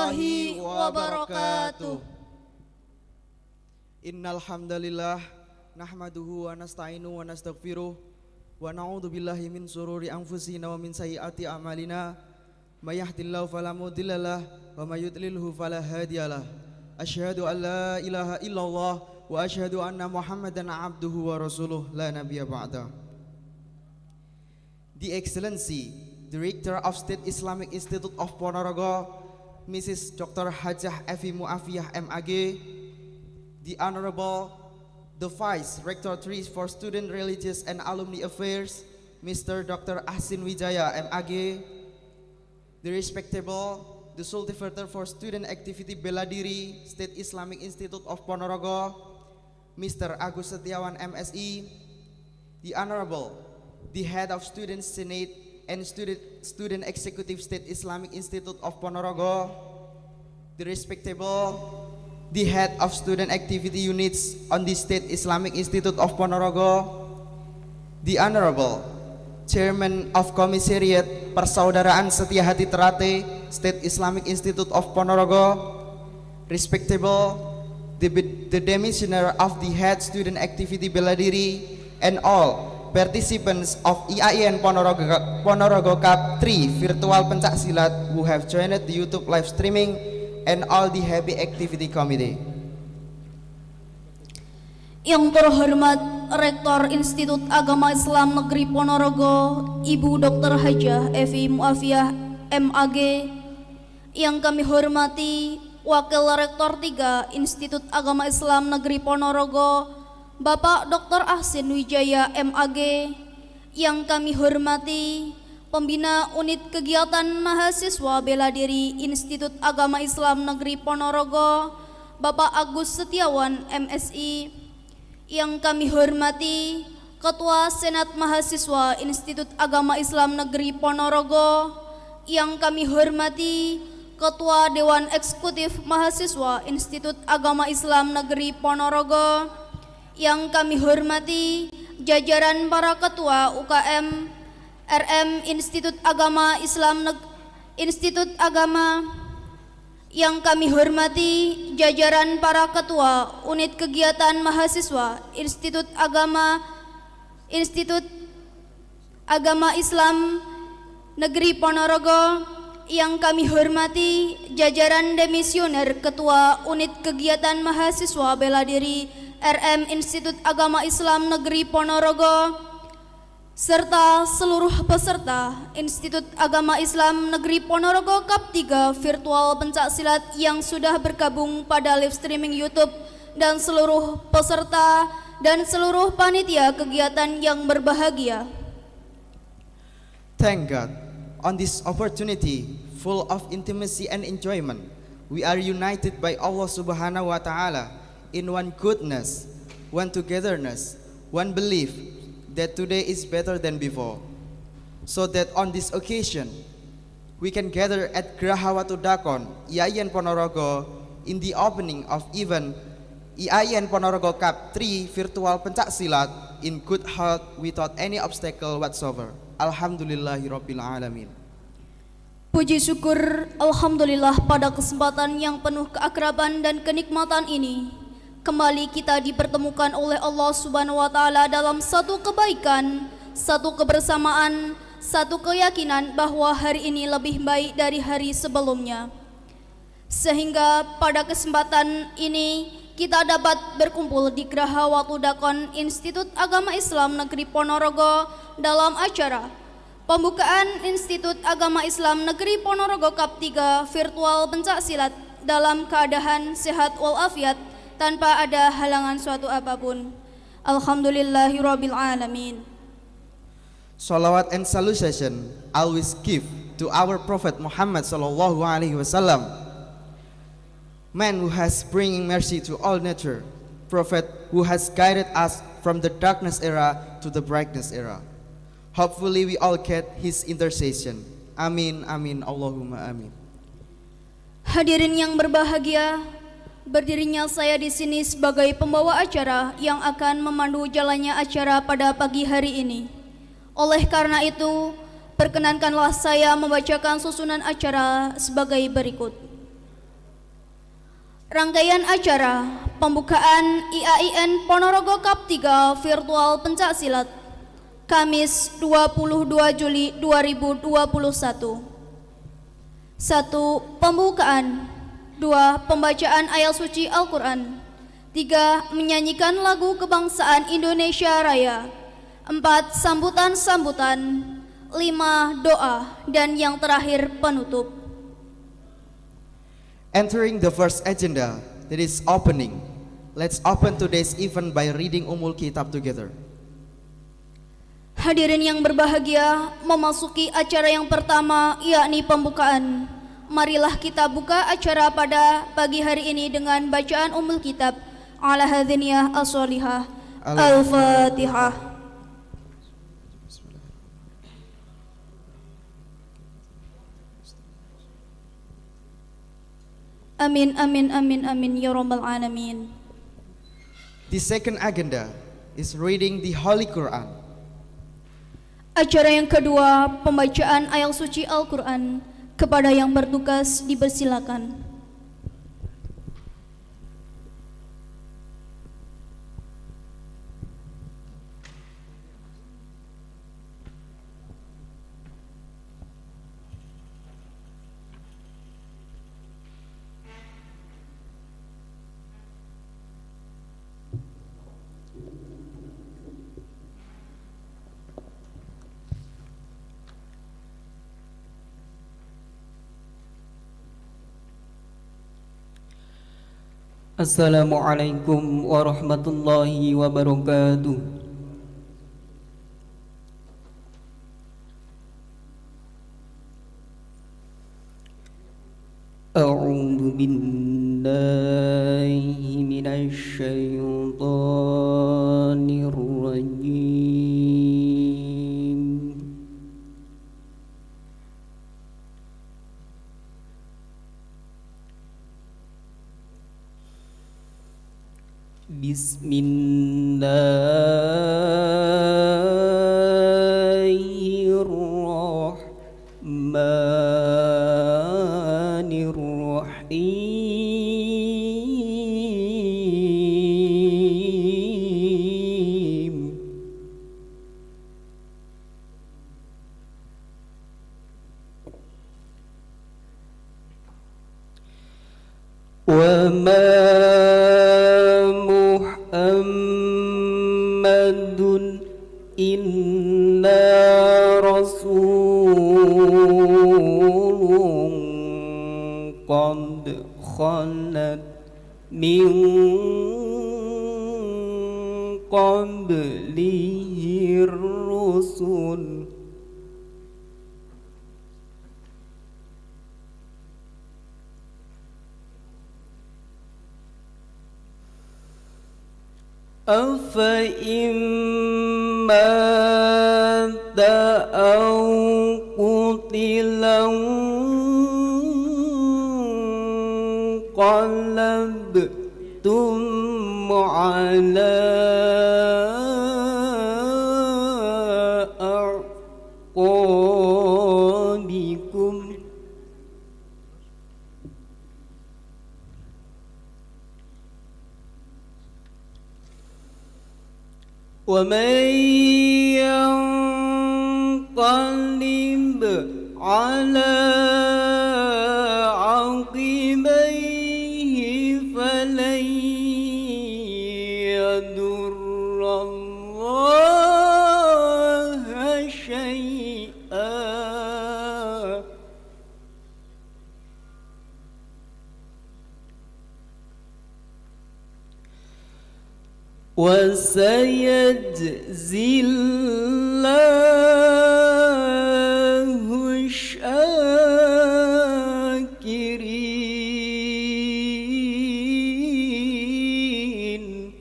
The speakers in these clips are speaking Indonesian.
warahmatullahi wabarakatuh. Innal hamdalillah nahmaduhu wa nasta'inu wa nastaghfiruh wa na'udzu billahi min sururi anfusina wa min sayyiati a'malina may yahdihillahu fala mudhillalah wa may yudlilhu fala hadiyalah. Asyhadu an la ilaha illallah wa asyhadu anna Muhammadan abduhu wa rasuluh la nabiyya ba'da. The Excellency Director of State Islamic Institute of Ponorogo, Mrs. Dr. Hajah Evi Muafiyah MAG, the Honorable, the Vice Rector for Student Religious and Alumni Affairs, Mr. Dr. Ahsin Wijaya MAG, the respectable, the Sultivator for Student Activity Beladiri, State Islamic Institute of Ponorogo, Mr. Agus Setiawan MSI, the Honorable, the Head of Student Senate and Student Executive State Islamic Institute of Ponorogo, the respectable, the Head of Student Activity Units on the State Islamic Institute of Ponorogo, the Honorable Chairman of Komisariat Persaudaraan Setia Hati Terate, State Islamic Institute of Ponorogo, respectable, the Demissioner of the Head Student Activity Beladiri, and all participants of IAIN Ponorogo Cup 3 Virtual Pencak Silat who have joined the YouTube live streaming, and all the Happy Activity Committee. Yang terhormat Rektor Institut Agama Islam Negeri Ponorogo, Ibu Dr. Hajah Evi Muafiyah MAG. Yang kami hormati Wakil Rektor 3 Institut Agama Islam Negeri Ponorogo, Bapak Dr. Ahsin Wijaya MAG. Yang kami hormati Pembina Unit Kegiatan Mahasiswa Beladiri Institut Agama Islam Negeri Ponorogo, Bapak Agus Setiawan MSI. Yang kami hormati Ketua Senat Mahasiswa Institut Agama Islam Negeri Ponorogo. Yang kami hormati Ketua Dewan Eksekutif Mahasiswa Institut Agama Islam Negeri Ponorogo. Yang kami hormati jajaran para ketua UKM RM Institut Agama Islam Institut Agama. Yang kami hormati jajaran para ketua Unit Kegiatan Mahasiswa Institut Agama Islam Negeri Ponorogo. Yang kami hormati jajaran demisioner ketua Unit Kegiatan Mahasiswa Beladiri RM Institut Agama Islam Negeri Ponorogo, serta seluruh peserta Institut Agama Islam Negeri Ponorogo Cup 3 Virtual Pencak Silat yang sudah bergabung pada live streaming YouTube, dan seluruh peserta dan seluruh panitia kegiatan yang berbahagia. Thank God, on this opportunity full of intimacy and enjoyment, we are united by Allah Subhanahu wa Ta'ala in one goodness, one togetherness, one belief that today is better than before, so that on this occasion we can gather at Geraha Watu Dakon, IAIN Ponorogo, in the opening of event IAIN Ponorogo Cup 3 Virtual Pencak Silat in good health without any obstacle whatsoever. Alhamdulillahirabbil alamin. Puji syukur Alhamdulillah, pada kesempatan yang penuh keakraban dan kenikmatan ini kembali kita dipertemukan oleh Allah Subhanahu wa Ta'ala dalam satu kebaikan, satu kebersamaan, satu keyakinan bahwa hari ini lebih baik dari hari sebelumnya. Sehingga pada kesempatan ini kita dapat berkumpul di Geraha Watu Dakon Institut Agama Islam Negeri Ponorogo dalam acara pembukaan Institut Agama Islam Negeri Ponorogo Cup 3 Virtual Pencak Silat dalam keadaan sehat walafiat, tanpa ada halangan suatu apapun. Alhamdulillahirabbil alamin. Salawat and salutation always give to our Prophet Muhammad sallallahu alaihi wasallam, man who has bringing mercy to all nature, Prophet who has guided us from the darkness era to the brightness era. Hopefully we all get his intercession. Amin amin Allahumma amin. Hadirin yang berbahagia, berdirinya saya di sini sebagai pembawa acara yang akan memandu jalannya acara pada pagi hari ini. Oleh karena itu, perkenankanlah saya membacakan susunan acara sebagai berikut. Rangkaian acara pembukaan IAIN Ponorogo Cup 3 virtual pencak silat Kamis 22 Juli 2021. 1. Pembukaan. 2. Pembacaan ayat suci Al-Quran. 3. Menyanyikan lagu kebangsaan Indonesia Raya. 4. Sambutan-sambutan. 5. Doa. Dan yang terakhir penutup. Entering the first agenda, that is opening. Let's open today's event by reading Ummul Kitab together. Hadirin yang berbahagia, memasuki acara yang pertama yakni pembukaan. Marilah kita buka acara pada pagi hari ini dengan bacaan Ummul Kitab ala hadhiniyah as-solihah. Al-Fatihah. Amin, amin, amin, amin, ya rabbal alamin. The second agenda is reading the Holy Quran. Acara yang kedua, pembacaan ayat suci Al-Quran. Kepada yang bertugas dipersilakan. Assalamualaikum warahmatullahi wabarakatuh. A'udzu billahi minasy syaithanir rajim. Bismillahirrahmanirrahim. Wa ma Muhammadun inna rasulun qad khalat min qablihi rusul أفإن مات أو قتلا انقلبتم على أعقابكم ومن ينقلب على عقبيه فلن يضر الله شيئا وسيجزي الله الشاكرين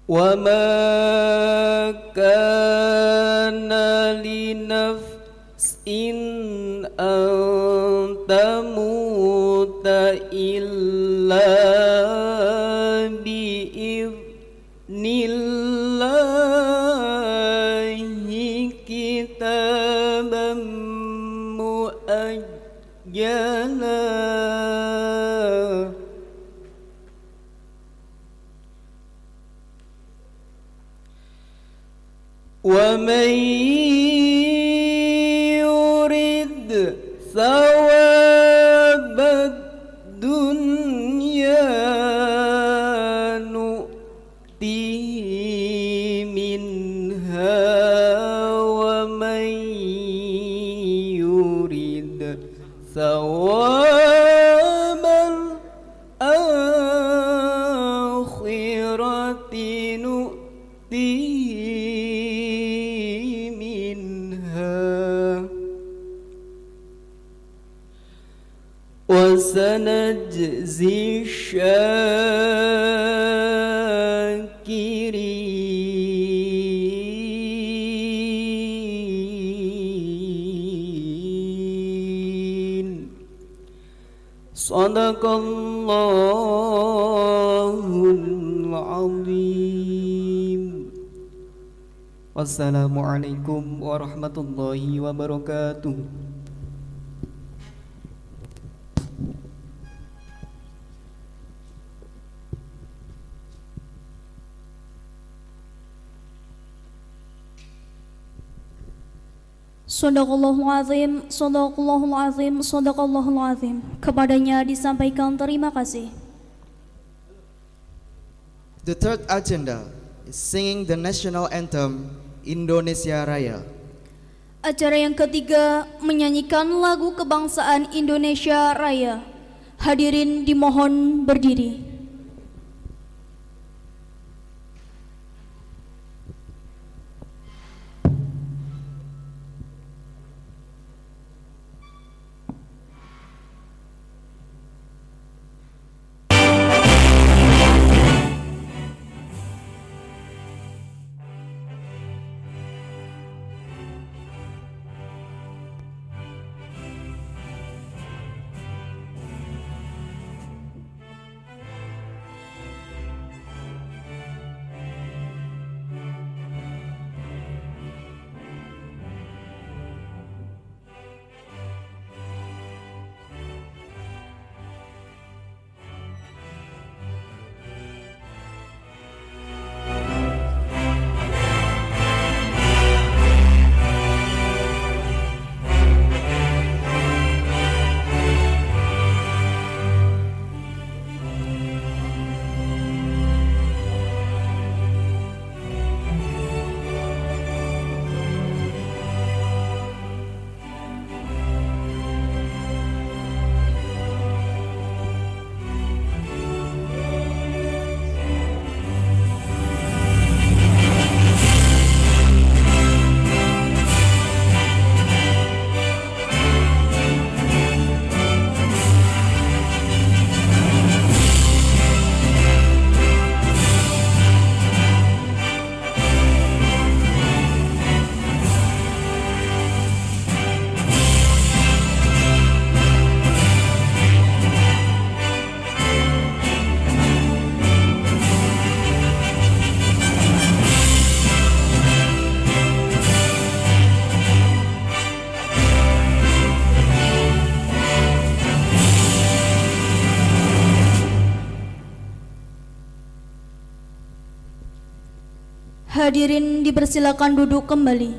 وما كان لنفس أن تموت إلا بإذن الله كتابا ومن يرد ثواب الدنيا نؤتيه منها ومن يرد ثواب الآخرة نؤتيه منها وسنجزي الشاكرين صدق الله العظيم والسلام عليكم ورحمة الله وبركاته. Sadaqallahul azim, sadaqallahul azim, sadaqallahul azim. Kepadanya disampaikan terima kasih. The third agenda is singing the national anthem Indonesia Raya. Acara yang ketiga menyanyikan lagu kebangsaan Indonesia Raya. Hadirin dimohon berdiri. Hadirin dipersilakan duduk kembali.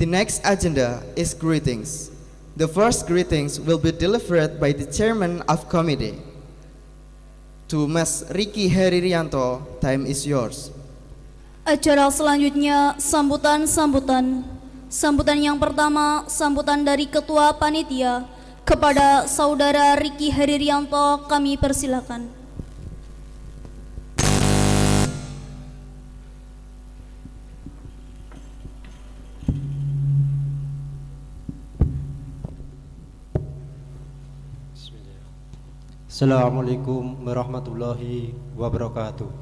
The next agenda is greetings. The first greetings will be delivered by the chairman of committee. To Mas Ricky Heririanto, time is yours. Acara selanjutnya sambutan yang pertama, sambutan dari Ketua Panitia kepada Saudara Ricky Heririanto, kami persilakan. Assalamualaikum warahmatullahi wabarakatuh.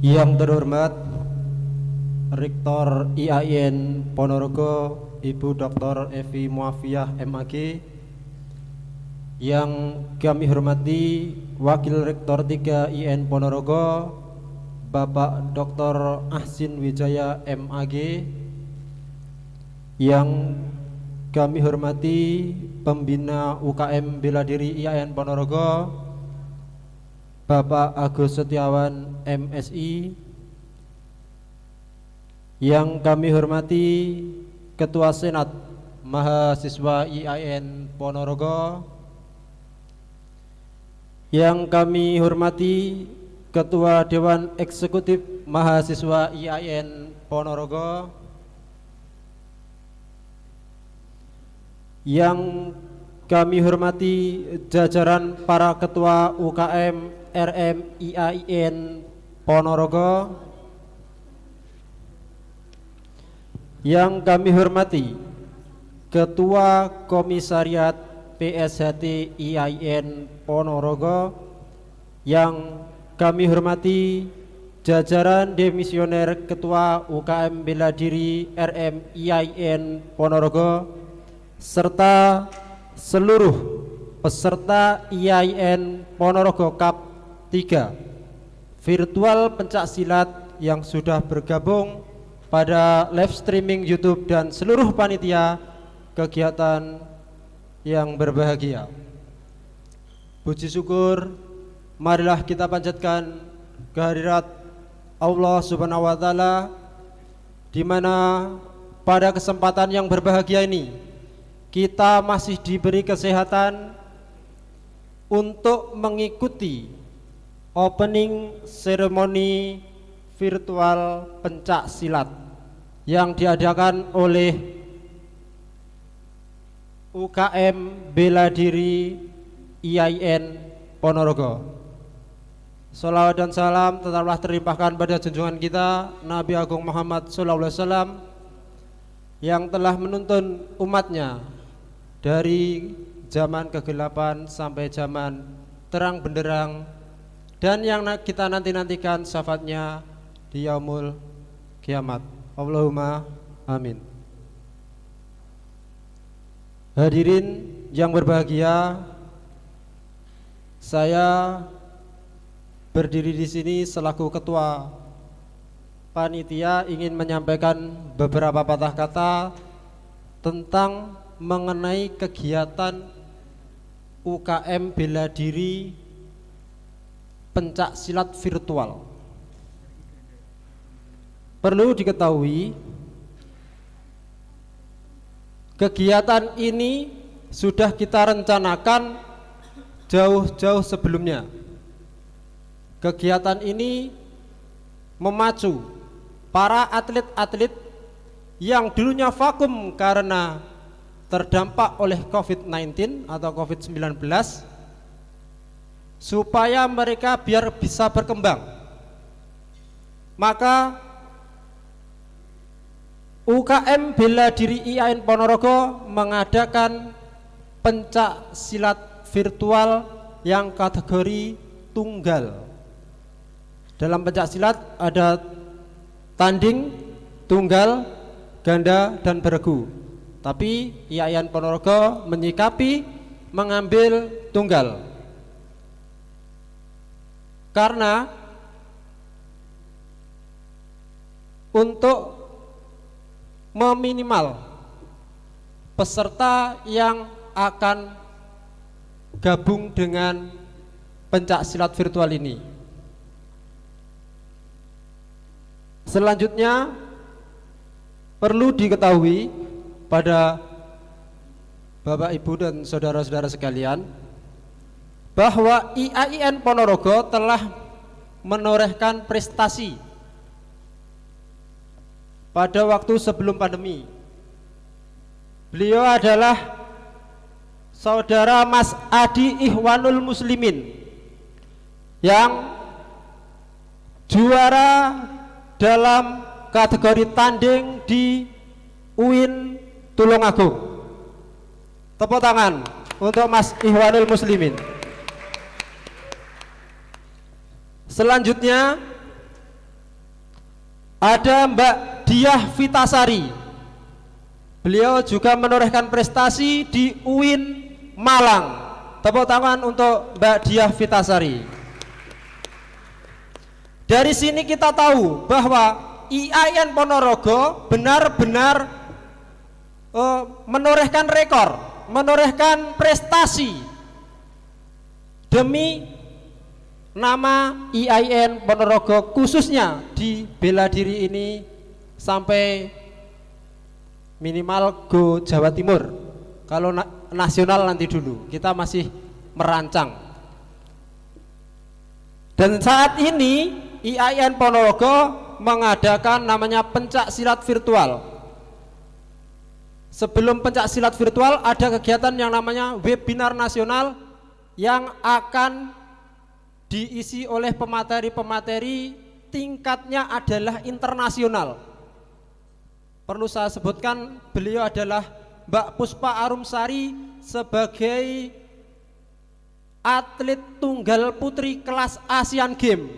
Yang terhormat Rektor IAIN Ponorogo Ibu Dr. Evi Muafiah MAG, yang kami hormati Wakil Rektor 3 IAIN Ponorogo Bapak Dr. Ahsin Wijaya MAG, yang kami hormati pembina UKM Bela Diri IAIN Ponorogo, Bapak Agus Setiawan MSI, yang kami hormati Ketua Senat Mahasiswa IAIN Ponorogo, yang kami hormati Ketua Dewan Eksekutif Mahasiswa IAIN Ponorogo, yang kami hormati jajaran para ketua UKM RM IAIN Ponorogo, yang kami hormati Ketua Komisariat PSHT IAIN Ponorogo, yang kami hormati jajaran demisioner Ketua UKM Bela Diri RM IAIN Ponorogo, serta seluruh peserta IAIN Ponorogo Cup 3 virtual pencak silat yang sudah bergabung pada live streaming YouTube dan seluruh panitia kegiatan yang berbahagia. Puji syukur marilah kita panjatkan kehadirat Allah Subhanahu wa taala, di mana pada kesempatan yang berbahagia ini kita masih diberi kesehatan untuk mengikuti opening ceremony virtual pencak silat yang diadakan oleh UKM Bela Diri IAIN Ponorogo. Salawat dan salam tetaplah terlimpahkan pada junjungan kita Nabi Agung Muhammad SAW yang telah menuntun umatnya dari zaman kegelapan sampai zaman terang benderang, dan yang kita nantikan syafaatnya di yaumul kiamat. Allahumma amin. Hadirin yang berbahagia, saya berdiri di sini selaku ketua panitia ingin menyampaikan beberapa patah kata tentang mengenai kegiatan UKM Bela Diri pencak silat virtual. Perlu diketahui, kegiatan ini sudah kita rencanakan jauh-jauh sebelumnya. Kegiatan ini memacu para atlet-atlet yang dulunya vakum karena terdampak oleh COVID-19 atau COVID-19, supaya mereka biar bisa berkembang. Maka UKM Bela Diri IAIN Ponorogo mengadakan pencak silat virtual yang kategori tunggal. Dalam pencak silat ada tanding, tunggal, ganda, dan beregu. Tapi IAIN Ponorogo menyikapi mengambil tunggal karena untuk meminimal peserta yang akan gabung dengan pencak silat virtual ini. Selanjutnya perlu diketahui pada Bapak, Ibu, dan saudara-saudara sekalian bahwa IAIN Ponorogo telah menorehkan prestasi pada waktu sebelum pandemi. Beliau adalah saudara Mas Adi Ikhwanul Muslimin yang juara dalam kategori tanding di UIN Tulungagung. Tepuk tangan untuk Mas Ikhwanul Muslimin. Selanjutnya ada Mbak Diah Vitasari. Beliau juga menorehkan prestasi di UIN Malang. Tepuk tangan untuk Mbak Diah Vitasari. Dari sini kita tahu bahwa IAIN Ponorogo benar-benar menorehkan rekor, menorehkan prestasi demi nama IAIN Ponorogo, khususnya di bela diri ini sampai minimal go Jawa Timur. Kalau nasional nanti dulu, kita masih merancang. Dan saat ini IAIN Ponorogo mengadakan namanya pencak silat virtual. Sebelum pencak silat virtual ada kegiatan yang namanya webinar nasional yang akan diisi oleh pemateri-pemateri tingkatnya adalah internasional. Perlu saya sebutkan, beliau adalah Mbak Puspa Arumsari sebagai atlet tunggal putri kelas Asian Games.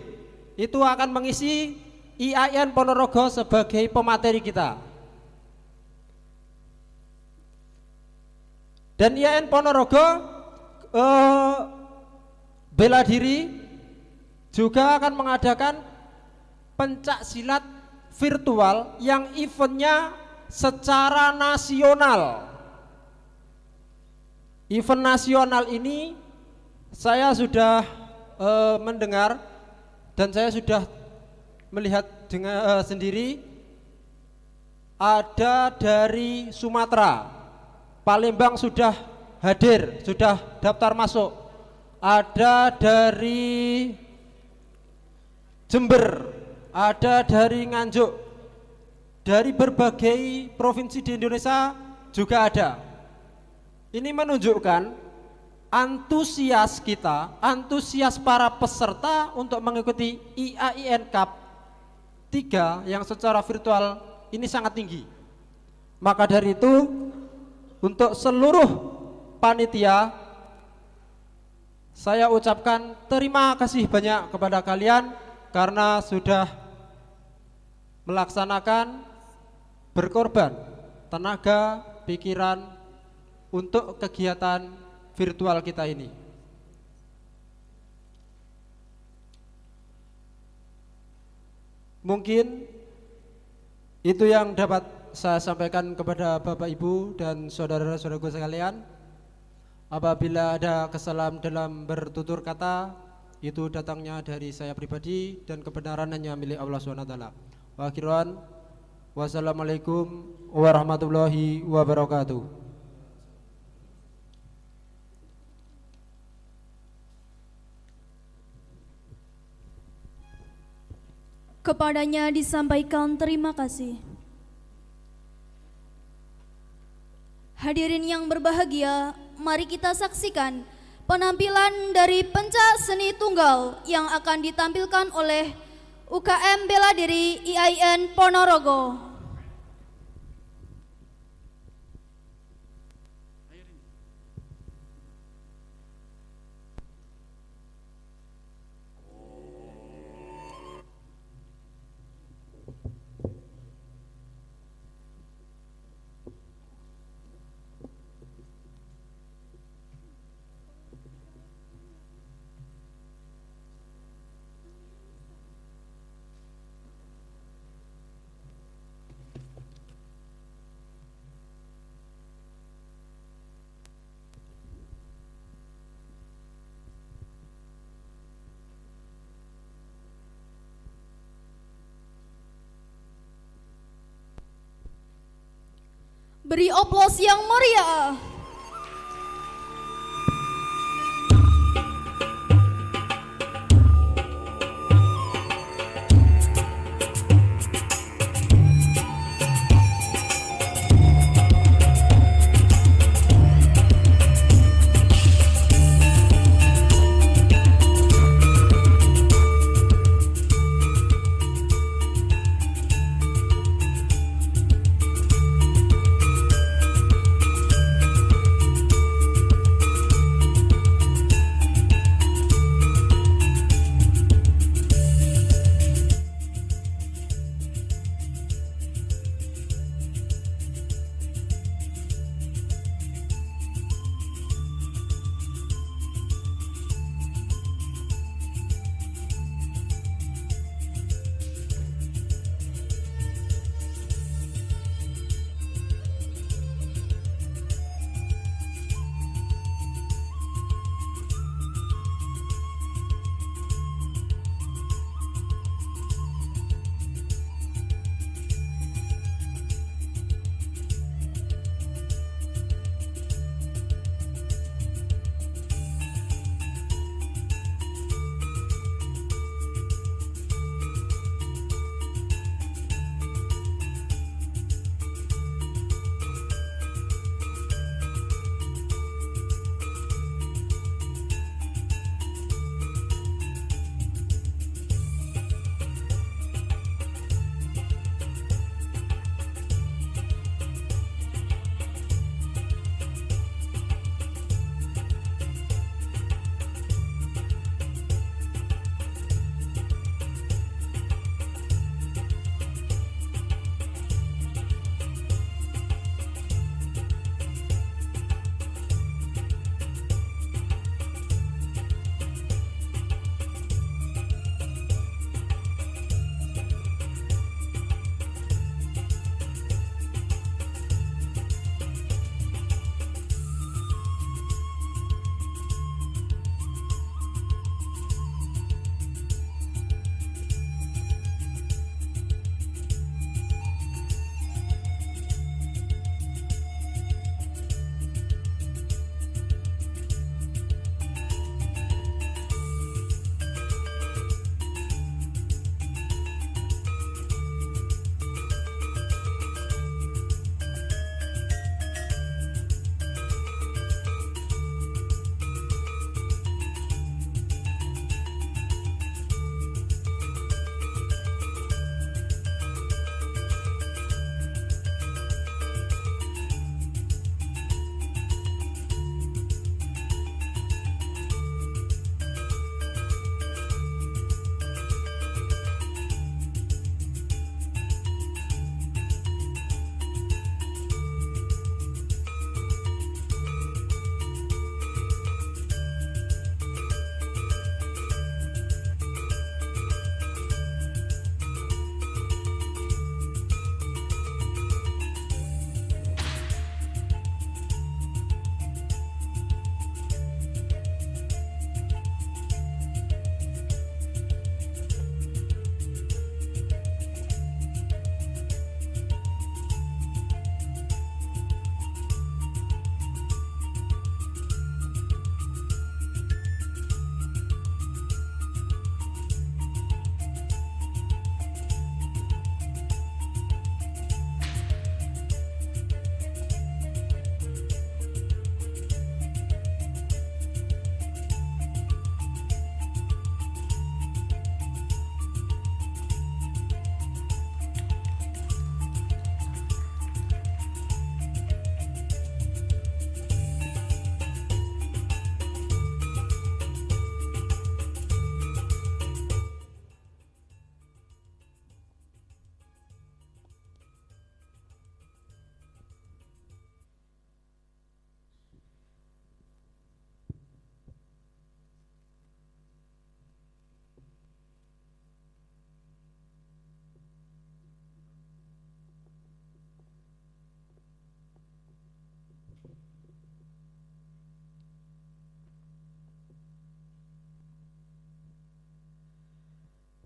Itu akan mengisi IAIN Ponorogo sebagai pemateri kita. Dan IAIN Ponorogo bela diri juga akan mengadakan pencak silat virtual yang eventnya secara nasional. Event nasional ini saya sudah mendengar dan saya sudah melihat dengan sendiri, ada dari Sumatera, Palembang sudah hadir, sudah daftar masuk. Ada dari Jember, ada dari Nganjuk, dari berbagai provinsi di Indonesia juga ada. Ini menunjukkan antusias kita, antusias para peserta untuk mengikuti IAIN Cup 3 yang secara virtual ini sangat tinggi. Maka dari itu, untuk seluruh panitia, saya ucapkan terima kasih banyak kepada kalian karena sudah melaksanakan, berkorban tenaga, pikiran untuk kegiatan virtual kita ini. Mungkin itu yang dapat saya sampaikan kepada Bapak Ibu dan saudara-saudaraku sekalian. Apabila ada kesalahan dalam bertutur kata, itu datangnya dari saya pribadi dan kebenaran hanya milik Allah SWT. Wa akhiran, wassalamualaikum warahmatullahi wabarakatuh. Kepadanya disampaikan terima kasih. Hadirin yang berbahagia, mari kita saksikan penampilan dari pencak seni tunggal yang akan ditampilkan oleh UKM Bela Diri IAIN Ponorogo. Beri oplos yang meriah.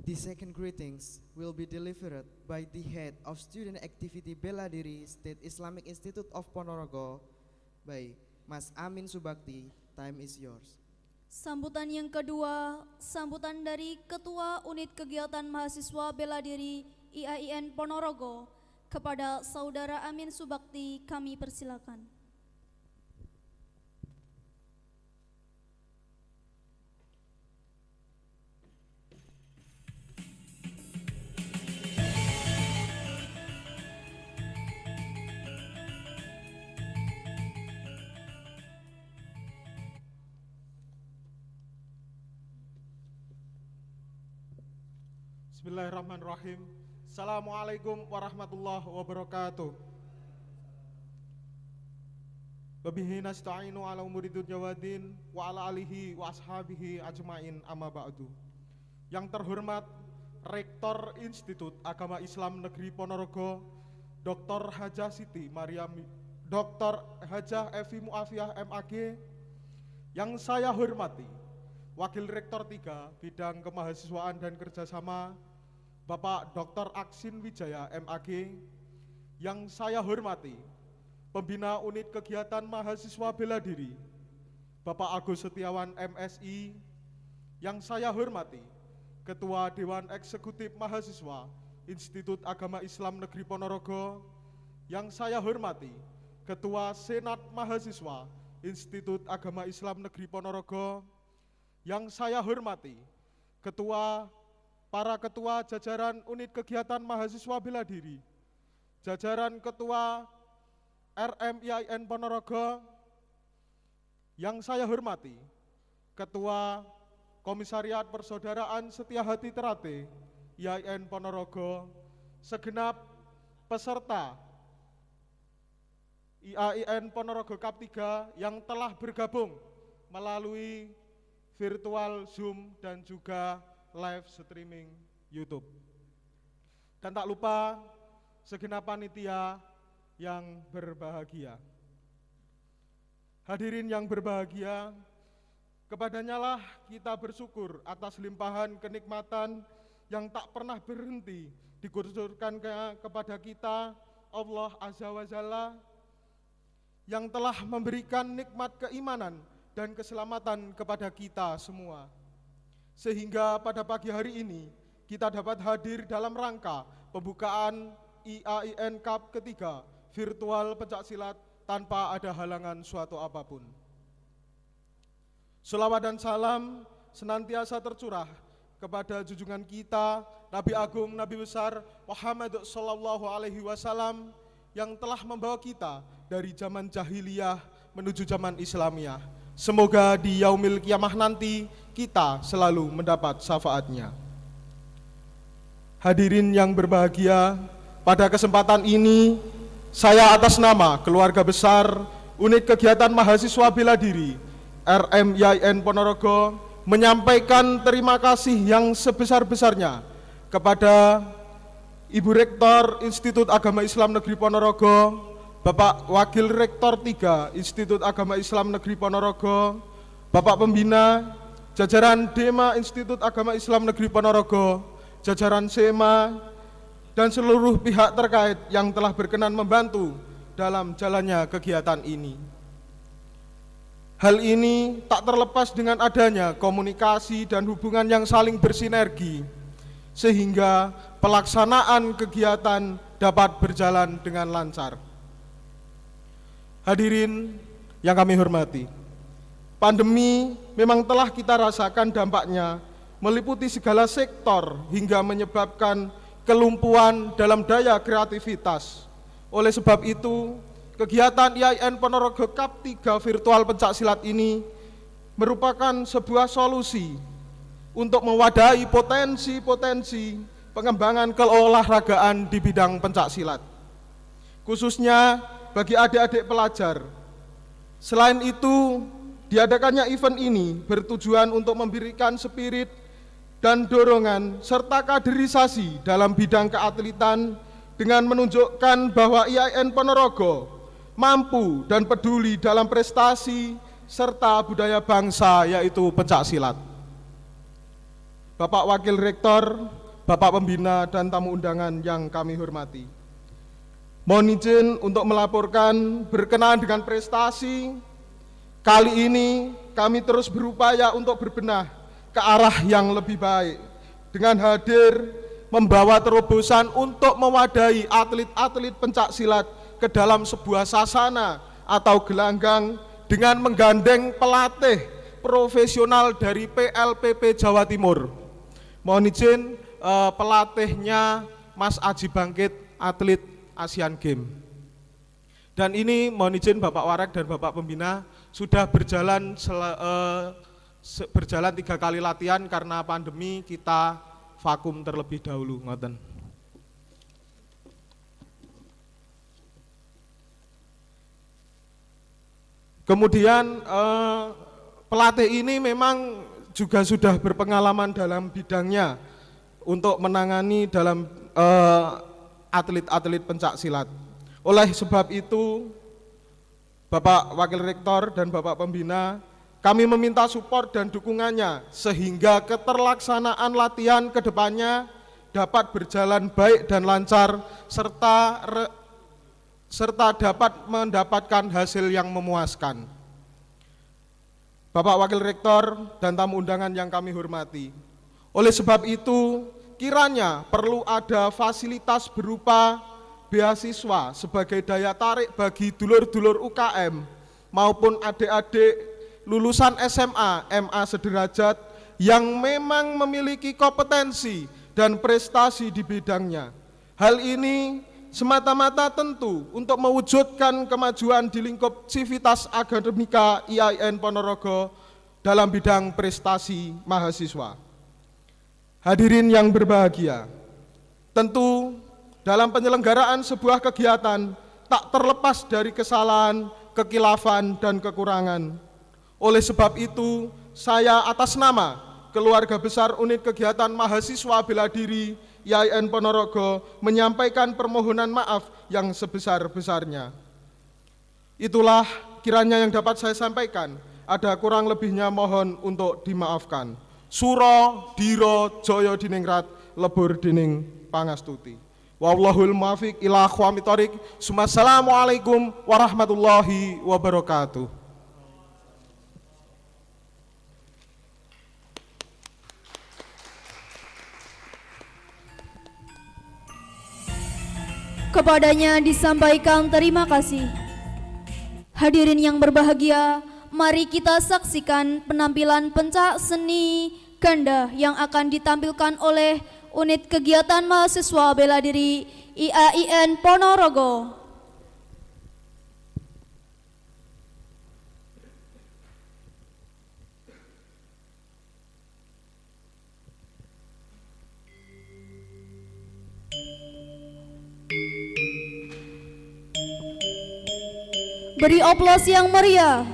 The second greetings will be delivered by the head of Student Activity Bela Diri State Islamic Institute of Ponorogo by Mas Amin Subakti. Time is yours. Sambutan yang kedua, sambutan dari Ketua Unit Kegiatan Mahasiswa Bela Diri IAIN Ponorogo kepada Saudara Amin Subakti, kami persilakan. Bismillahirrahmanirrahim. Assalamualaikum warahmatullahi wabarakatuh. Wabihi nasta'inu ala umuri dunya waddin wa ala alihi wa ashabihi ajmain amma ba'du. Yang terhormat Rektor Institut Agama Islam Negeri Ponorogo, Dr. Hajah Siti Maryam, Dr. Hajah Evi Muafiyah MAG. Yang saya hormati Wakil Rektor 3 Bidang Kemahasiswaan dan Kerjasama, Bapak Dr. Aksin Wijaya MAG. Yang saya hormati Pembina Unit Kegiatan Mahasiswa Bela Diri, Bapak Agus Setiawan MSI. Yang saya hormati Ketua Dewan Eksekutif Mahasiswa Institut Agama Islam Negeri Ponorogo. Yang saya hormati Ketua Senat Mahasiswa Institut Agama Islam Negeri Ponorogo. Yang saya hormati para ketua jajaran unit kegiatan mahasiswa bela diri, jajaran ketua RMIAIN Ponorogo. Yang saya hormati Ketua Komisariat Persaudaraan Setia Hati Terate IAIN Ponorogo, segenap peserta IAIN Ponorogo Kap 3 yang telah bergabung melalui virtual Zoom dan juga live streaming YouTube. Dan tak lupa segenap panitia yang berbahagia. Hadirin yang berbahagia, kepadanya lah kita bersyukur atas limpahan kenikmatan yang tak pernah berhenti dikucurkan kepada kita Allah Azza wa Jalla, yang telah memberikan nikmat keimanan dan keselamatan kepada kita semua. Sehingga pada pagi hari ini kita dapat hadir dalam rangka pembukaan IAIN Cup ketiga virtual pencaksilat tanpa ada halangan suatu apapun. Selawat dan salam senantiasa tercurah kepada junjungan kita Nabi Agung Nabi Besar Muhammad Sallallahu Alaihi Wasallam yang telah membawa kita dari zaman jahiliyah menuju zaman Islamiyah. Semoga di yaumil kiamah nanti kita selalu mendapat syafaatnya. Hadirin yang berbahagia, pada kesempatan ini saya atas nama keluarga besar Unit Kegiatan Mahasiswa Bela Diri RMIAIN Ponorogo menyampaikan terima kasih yang sebesar-besarnya kepada Ibu Rektor Institut Agama Islam Negeri Ponorogo, Bapak Wakil Rektor 3 Institut Agama Islam Negeri Ponorogo, Bapak Pembina, jajaran Dema Institut Agama Islam Negeri Ponorogo, jajaran SEMA, dan seluruh pihak terkait yang telah berkenan membantu dalam jalannya kegiatan ini. Hal ini tak terlepas dengan adanya komunikasi dan hubungan yang saling bersinergi, sehingga pelaksanaan kegiatan dapat berjalan dengan lancar. Hadirin yang kami hormati, pandemi memang telah kita rasakan dampaknya meliputi segala sektor hingga menyebabkan kelumpuhan dalam daya kreativitas. Oleh sebab itu, kegiatan IAIN Ponorogo Cup 3 virtual pencaksilat ini merupakan sebuah solusi untuk mewadahi potensi-potensi pengembangan keolahragaan di bidang pencaksilat, khususnya bagi adik-adik pelajar. Selain itu, diadakannya event ini bertujuan untuk memberikan spirit dan dorongan serta kaderisasi dalam bidang keatletan dengan menunjukkan bahwa IAIN Ponorogo mampu dan peduli dalam prestasi serta budaya bangsa, yaitu pencaksilat. Bapak Wakil Rektor Bapak Pembina dan tamu undangan yang kami hormati. Mohon izin untuk melaporkan berkenaan dengan prestasi. Kali ini kami terus berupaya untuk berbenah ke arah yang lebih baik dengan hadir membawa terobosan untuk mewadahi atlet-atlet pencak silat ke dalam sebuah sasana atau gelanggang dengan menggandeng pelatih profesional dari PLPP Jawa Timur. Mohon izin pelatihnya Mas Aji Bangkit, atlet Asian Games. Dan ini mohon izin Bapak Warek dan Bapak Pembina sudah berjalan 3 kali latihan karena pandemi kita vakum terlebih dahulu, ngoten. Kemudian pelatih ini memang juga sudah berpengalaman dalam bidangnya untuk menangani dalam atlet-atlet pencak silat. Oleh sebab itu, Bapak Wakil Rektor dan Bapak Pembina, kami meminta support dan dukungannya sehingga keterlaksanaan latihan ke depannya dapat berjalan baik dan lancar serta dapat mendapatkan hasil yang memuaskan. Bapak Wakil Rektor dan tamu undangan yang kami hormati, oleh sebab itu kiranya perlu ada fasilitas berupa beasiswa sebagai daya tarik bagi dulur-dulur UKM maupun adik-adik lulusan SMA, MA sederajat yang memang memiliki kompetensi dan prestasi di bidangnya. Hal ini semata-mata tentu untuk mewujudkan kemajuan di lingkup Civitas Akademika IAIN Ponorogo dalam bidang prestasi mahasiswa. Hadirin yang berbahagia, tentu dalam penyelenggaraan sebuah kegiatan tak terlepas dari kesalahan, kekilafan, dan kekurangan. Oleh sebab itu, saya atas nama Keluarga Besar Unit Kegiatan Mahasiswa Bela Diri IAIN Ponorogo menyampaikan permohonan maaf yang sebesar-besarnya. Itulah kiranya yang dapat saya sampaikan. Ada kurang lebihnya mohon untuk dimaafkan. Suro diro joyo diningrat lebur dining pangastuti. Wallahul muwaffiq ila aqwamit thoriq. Assalamualaikum warahmatullahi wabarakatuh. Kepadanya disampaikan terima kasih. Hadirin yang berbahagia, mari kita saksikan penampilan pencak seni ganda yang akan ditampilkan oleh Unit Kegiatan Mahasiswa Bela Diri IAIN Ponorogo. Beri aplaus yang meriah.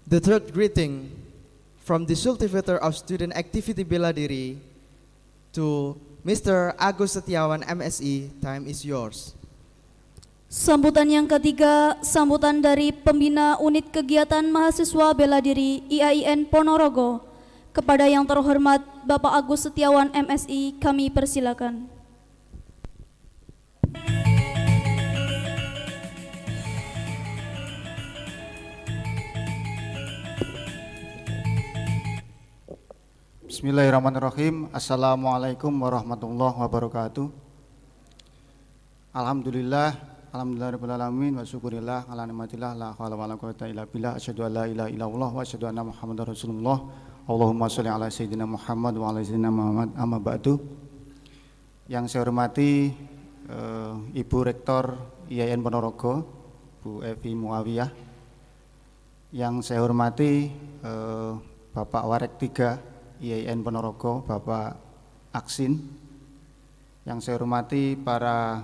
The third greeting from the Cultivator of Student Activity Bela Diri to Mr. Agus Setiawan MSI, time is yours. Sambutan yang ketiga, sambutan dari Pembina Unit Kegiatan Mahasiswa Bela Diri IAIN Ponorogo. Kepada yang terhormat Bapak Agus Setiawan MSI, kami persilakan. Bismillahirrahmanirrahim. Assalamualaikum warahmatullahi wabarakatuh. Alhamdulillahirabbil alamin wa syukurillah ala nikmatillah la haula wala quwwata illa billah asyhadu an la ilaha illallah wa asyhadu anna muhammadar rasulullah. Allahumma shalli ala sayyidina Muhammad wa ala sayyidina Muhammad amma ba'du. Yang saya hormati Ibu Rektor IAIN Ponorogo, Bu Evi Muawiyah. Yang saya hormati Bapak Warek 3 IAIN Ponorogo, Bapak Aksin. Yang saya hormati para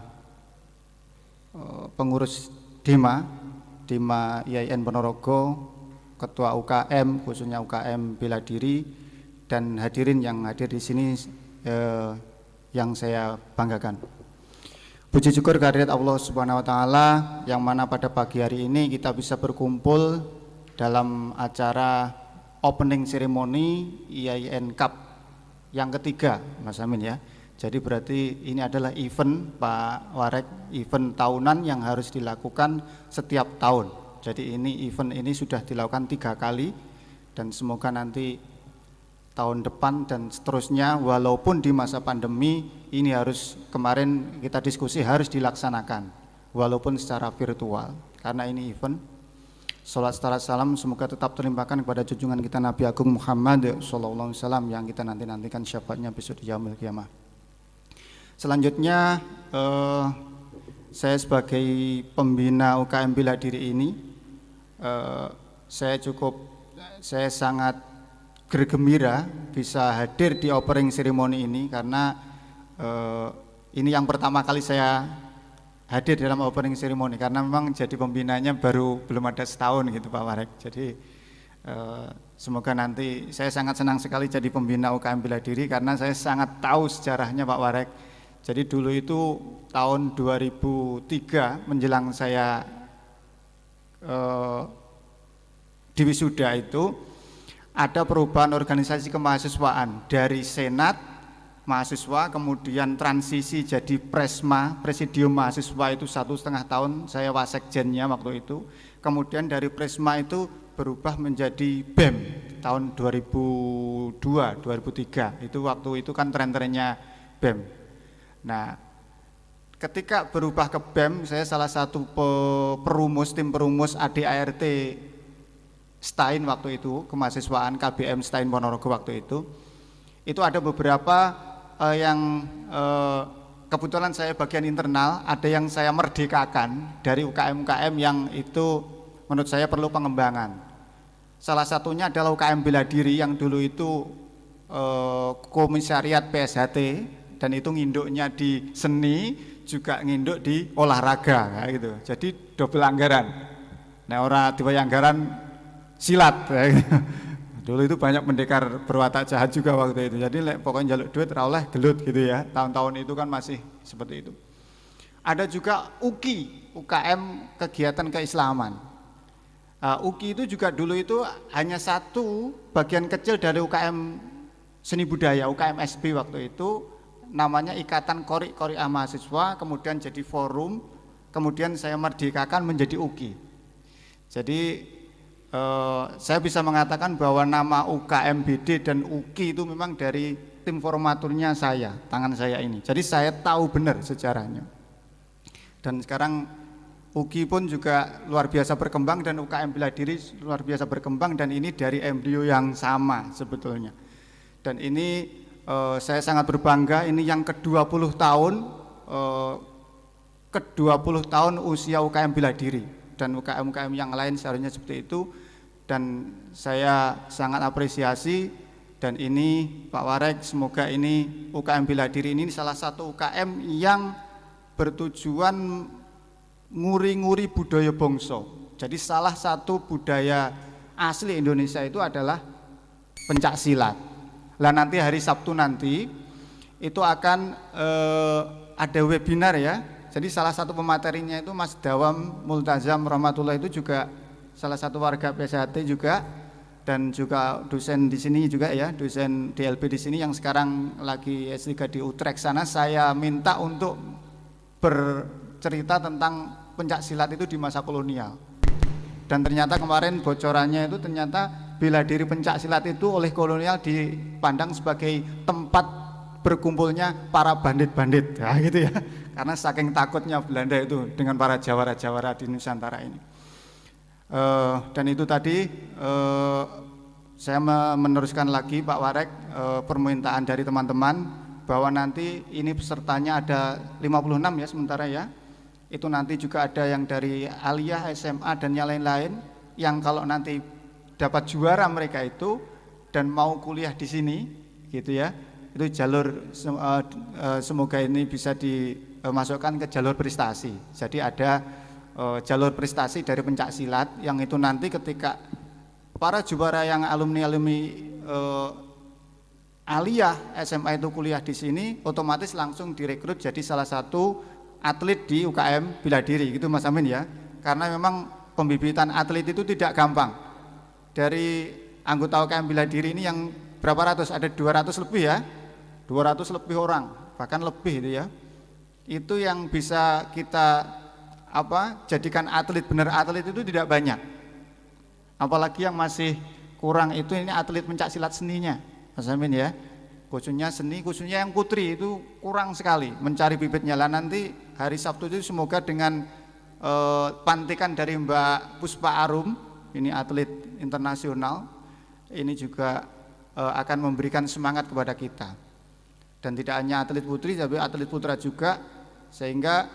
pengurus Dima IAIN Ponorogo, Ketua UKM, khususnya UKM Bela Diri, dan hadirin yang hadir di sini yang saya banggakan. Puji syukur kehadirat Allah Subhanahu wa taala yang mana pada pagi hari ini kita bisa berkumpul dalam acara opening ceremony IAIN Cup yang ketiga, Mas Amin ya. Jadi berarti ini adalah event Pak Warek, event tahunan yang harus dilakukan setiap tahun. Jadi ini event ini sudah dilakukan 3 kali dan semoga nanti tahun depan dan seterusnya walaupun di masa pandemi ini harus, kemarin kita diskusi harus dilaksanakan walaupun secara virtual karena ini event. Salat salam semoga tetap terlimpahkan kepada junjungan kita Nabi Agung Muhammad sallallahu alaihi wasallam yang kita nantikan syafaatnya besok di yaumil qiyamah. Selanjutnya saya sebagai pembina UKM Bela Diri ini saya sangat bergembira bisa hadir di opening ceremony ini karena ini yang pertama kali saya hadir dalam opening ceremony karena memang jadi pembinanya belum ada setahun gitu Pak Warek. Jadi semoga nanti saya sangat senang sekali jadi pembina UKM Bela Diri karena saya sangat tahu sejarahnya Pak Warek. Jadi dulu itu tahun 2003 menjelang saya di wisuda itu ada perubahan organisasi kemahasiswaan dari Senat mahasiswa, kemudian transisi jadi Presma, Presidium Mahasiswa itu 1,5 tahun, saya wasekjennya waktu itu. Kemudian dari Presma itu berubah menjadi BEM tahun 2002, 2003. Itu waktu itu kan tren-trennya BEM. Nah, ketika berubah ke BEM, saya salah satu tim perumus ADART Stein waktu itu, kemahasiswaan KBM Stein Ponorogo waktu itu. Itu ada beberapa yang kebetulan saya bagian internal, ada yang saya merdekakan dari UKM-UKM yang itu menurut saya perlu pengembangan. Salah satunya adalah UKM Bela Diri yang dulu itu komisariat PSHT dan itu nginduknya di seni juga nginduk di olahraga gitu. Jadi double anggaran. Nah ora diwai anggaran silat gitu. Dulu itu banyak pendekar berwatak jahat juga waktu itu. Jadi pokoknya jaluk duit ora oleh gelut gitu ya. Tahun-tahun itu kan masih seperti itu. Ada juga UKI, UKM Kegiatan Keislaman. UKI itu juga dulu itu hanya satu bagian kecil dari UKM Seni Budaya, UKM SB waktu itu, namanya Ikatan Qori-Qori'ah Mahasiswa, kemudian jadi forum, kemudian saya merdekakan menjadi UKI. Jadi saya bisa mengatakan bahwa nama UKMBD dan UKI itu memang dari tim formaturnya saya, tangan saya ini. Jadi saya tahu benar sejarahnya. Dan sekarang UKI pun juga luar biasa berkembang dan UKM Bela Diri luar biasa berkembang dan ini dari embrio yang sama sebetulnya. Dan ini saya sangat berbangga, ini yang ke-20 tahun usia UKM Bela Diri dan UKM-UKM yang lain seharusnya seperti itu. Dan saya sangat apresiasi dan ini Pak Warek, semoga ini UKM Bela Diri ini salah satu UKM yang bertujuan nguri-nguri budaya bangsa. Jadi salah satu budaya asli Indonesia itu adalah pencak silat. Lah nanti hari Sabtu nanti itu akan ada webinar ya. Jadi salah satu pematerinya itu Mas Dawam Multazam Rahmatullah, itu juga salah satu warga PSHT juga, dan juga dosen di sini juga ya, dosen DLB di sini yang sekarang lagi S3 di Utrecht sana. Saya minta untuk bercerita tentang pencak silat itu di masa kolonial. Dan ternyata kemarin bocorannya itu ternyata bela diri pencak silat itu oleh kolonial dipandang sebagai tempat berkumpulnya para bandit-bandit, ya gitu ya. Karena saking takutnya Belanda itu dengan para jawara-jawara di Nusantara ini. Dan itu tadi saya meneruskan lagi Pak Warek permintaan dari teman-teman bahwa nanti ini pesertanya ada 56 ya sementara ya. Itu nanti juga ada yang dari Aliyah, SMA dan yang lain-lain, yang kalau nanti dapat juara mereka itu dan mau kuliah di sini gitu ya, itu jalur semoga ini bisa dimasukkan ke jalur prestasi. Jadi ada jalur prestasi dari pencak silat yang itu nanti ketika para juara yang alumni-alumni Aliyah SMA itu kuliah di sini, otomatis langsung direkrut jadi salah satu atlet di UKM bela diri gitu Mas Amin ya. Karena memang pembibitan atlet itu tidak gampang. Dari anggota UKM bela diri ini yang berapa ratus, ada 200 lebih ya, 200 lebih orang, bahkan lebih itu ya. Itu yang bisa kita jadikan atlet, benar atlet itu tidak banyak. Apalagi yang masih kurang itu ini atlet pencak silat seninya Mas Amin ya. Khususnya seni, khususnya yang putri itu kurang sekali mencari bibitnya. Lah nanti hari Sabtu itu semoga dengan pantikan dari Mbak Puspa Arum, ini atlet internasional, ini juga akan memberikan semangat kepada kita. Dan tidak hanya atlet putri, tapi atlet putra juga, sehingga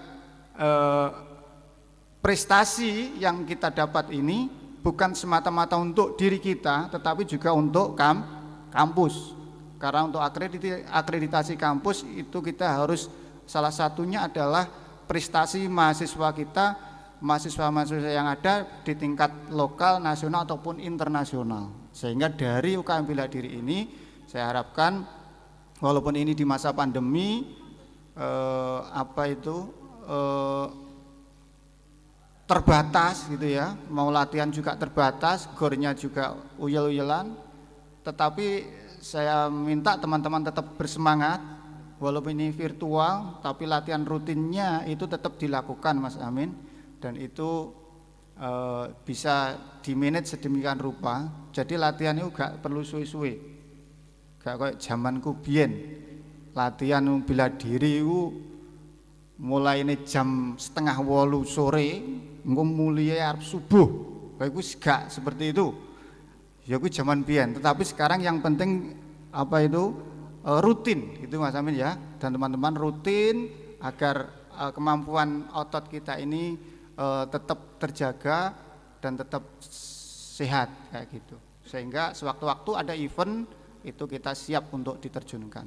prestasi yang kita dapat ini bukan semata-mata untuk diri kita, tetapi juga untuk kampus. Karena untuk akreditasi kampus itu kita harus, salah satunya adalah prestasi mahasiswa kita, mahasiswa-mahasiswa yang ada di tingkat lokal, nasional ataupun internasional. Sehingga dari UKM bela diri ini saya harapkan walaupun ini di masa pandemi terbatas gitu ya, mau latihan juga terbatas, gornya juga uyel-uyelan, tetapi saya minta teman-teman tetap bersemangat walaupun ini virtual, tapi latihan rutinnya itu tetap dilakukan Mas Amin, dan itu bisa di-manage sedemikian rupa. Jadi latihan itu gak perlu suwe-suwe, gak kayak zamanku biyen latihan bela diri itu mulai ini jam 7:30 sore engko mulai arep subuh, kayak gue gak seperti itu. Ya gue zaman biyen, tetapi sekarang yang penting rutin gitu Mas Amin ya, dan teman-teman rutin agar kemampuan otot kita ini tetap terjaga dan tetap sehat kayak gitu, sehingga sewaktu-waktu ada event itu kita siap untuk diterjunkan.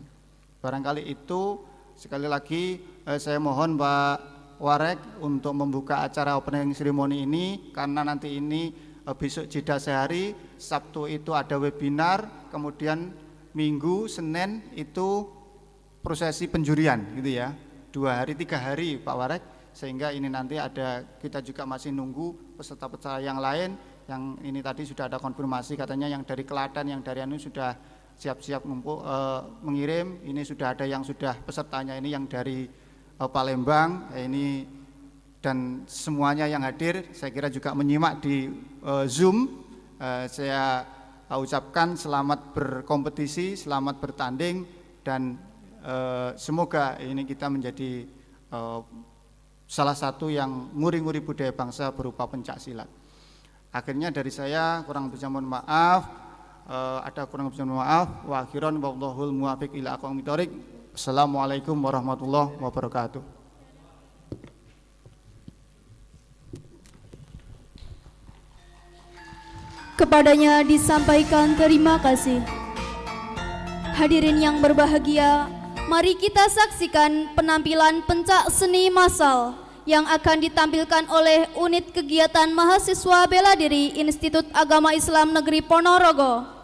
Barangkali itu, sekali lagi saya mohon Pak Warek untuk membuka acara opening ceremony ini, karena nanti ini besok jeda sehari, Sabtu itu ada webinar, kemudian Minggu, Senin itu prosesi penjurian gitu ya, 2 hari 3 hari Pak Warek, sehingga ini nanti ada, kita juga masih nunggu peserta-peserta yang lain, yang ini tadi sudah ada konfirmasi katanya yang dari Klaten, yang dari Anu sudah siap-siap mengirim, ini sudah ada yang sudah pesertanya ini yang dari Palembang, ini dan semuanya yang hadir saya kira juga menyimak di Zoom. Saya ucapkan selamat berkompetisi, selamat bertanding, dan semoga ini kita menjadi salah satu yang nguri-nguri budaya bangsa berupa pencak silat. Akhirnya dari saya kurang lebih mohon maaf, ada kurang lebih mohon maaf. Wa akhiran wallahul muwaffiq ila aqwamit thoriq. Assalamualaikum warahmatullahi wabarakatuh. Kepadanya disampaikan terima kasih. Hadirin yang berbahagia, mari kita saksikan penampilan pencak seni massal yang akan ditampilkan oleh unit kegiatan mahasiswa bela diri Institut Agama Islam Negeri Ponorogo.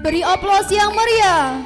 Beri aplaus yang meriah.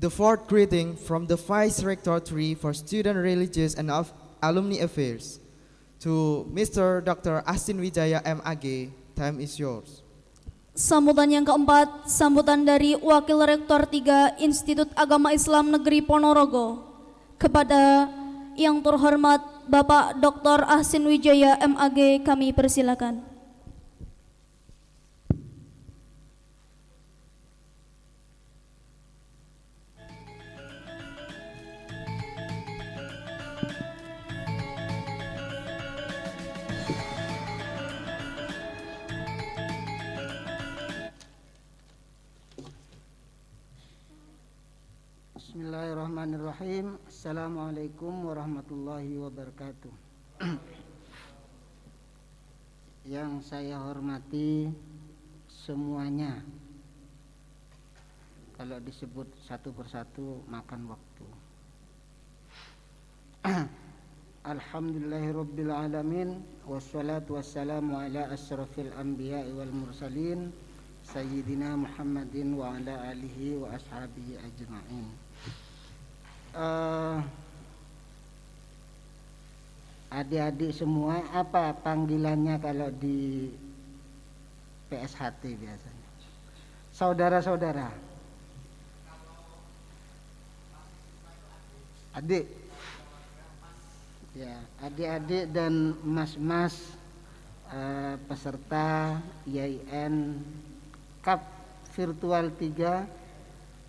The fourth greeting from the Vice Rectorate for Student Religious and Alumni Affairs to Mr. Dr. Astin Wijaya MAG. Time is yours. Sambutan yang keempat, sambutan dari Wakil Rektor 3 Institut Agama Islam Negeri Ponorogo kepada yang terhormat Bapak Dr. Ahsin Wijaya MAG, kami persilakan. Bismillahirrahmanirrahim. Assalamualaikum warahmatullahi wabarakatuh. Yang saya hormati semuanya, kalau disebut satu persatu makan waktu. Alhamdulillahirabbil alamin, wassalatu wassalamu ala asyrafil anbiya'i wal mursalin sayyidina Muhammadin wa ala alihi wa ashabihi ajma'in. Adik-adik semua, apa panggilannya kalau di PSHT biasanya? Saudara-saudara. Adik. Ya, adik-adik dan mas-mas peserta IAIN Cup Virtual 3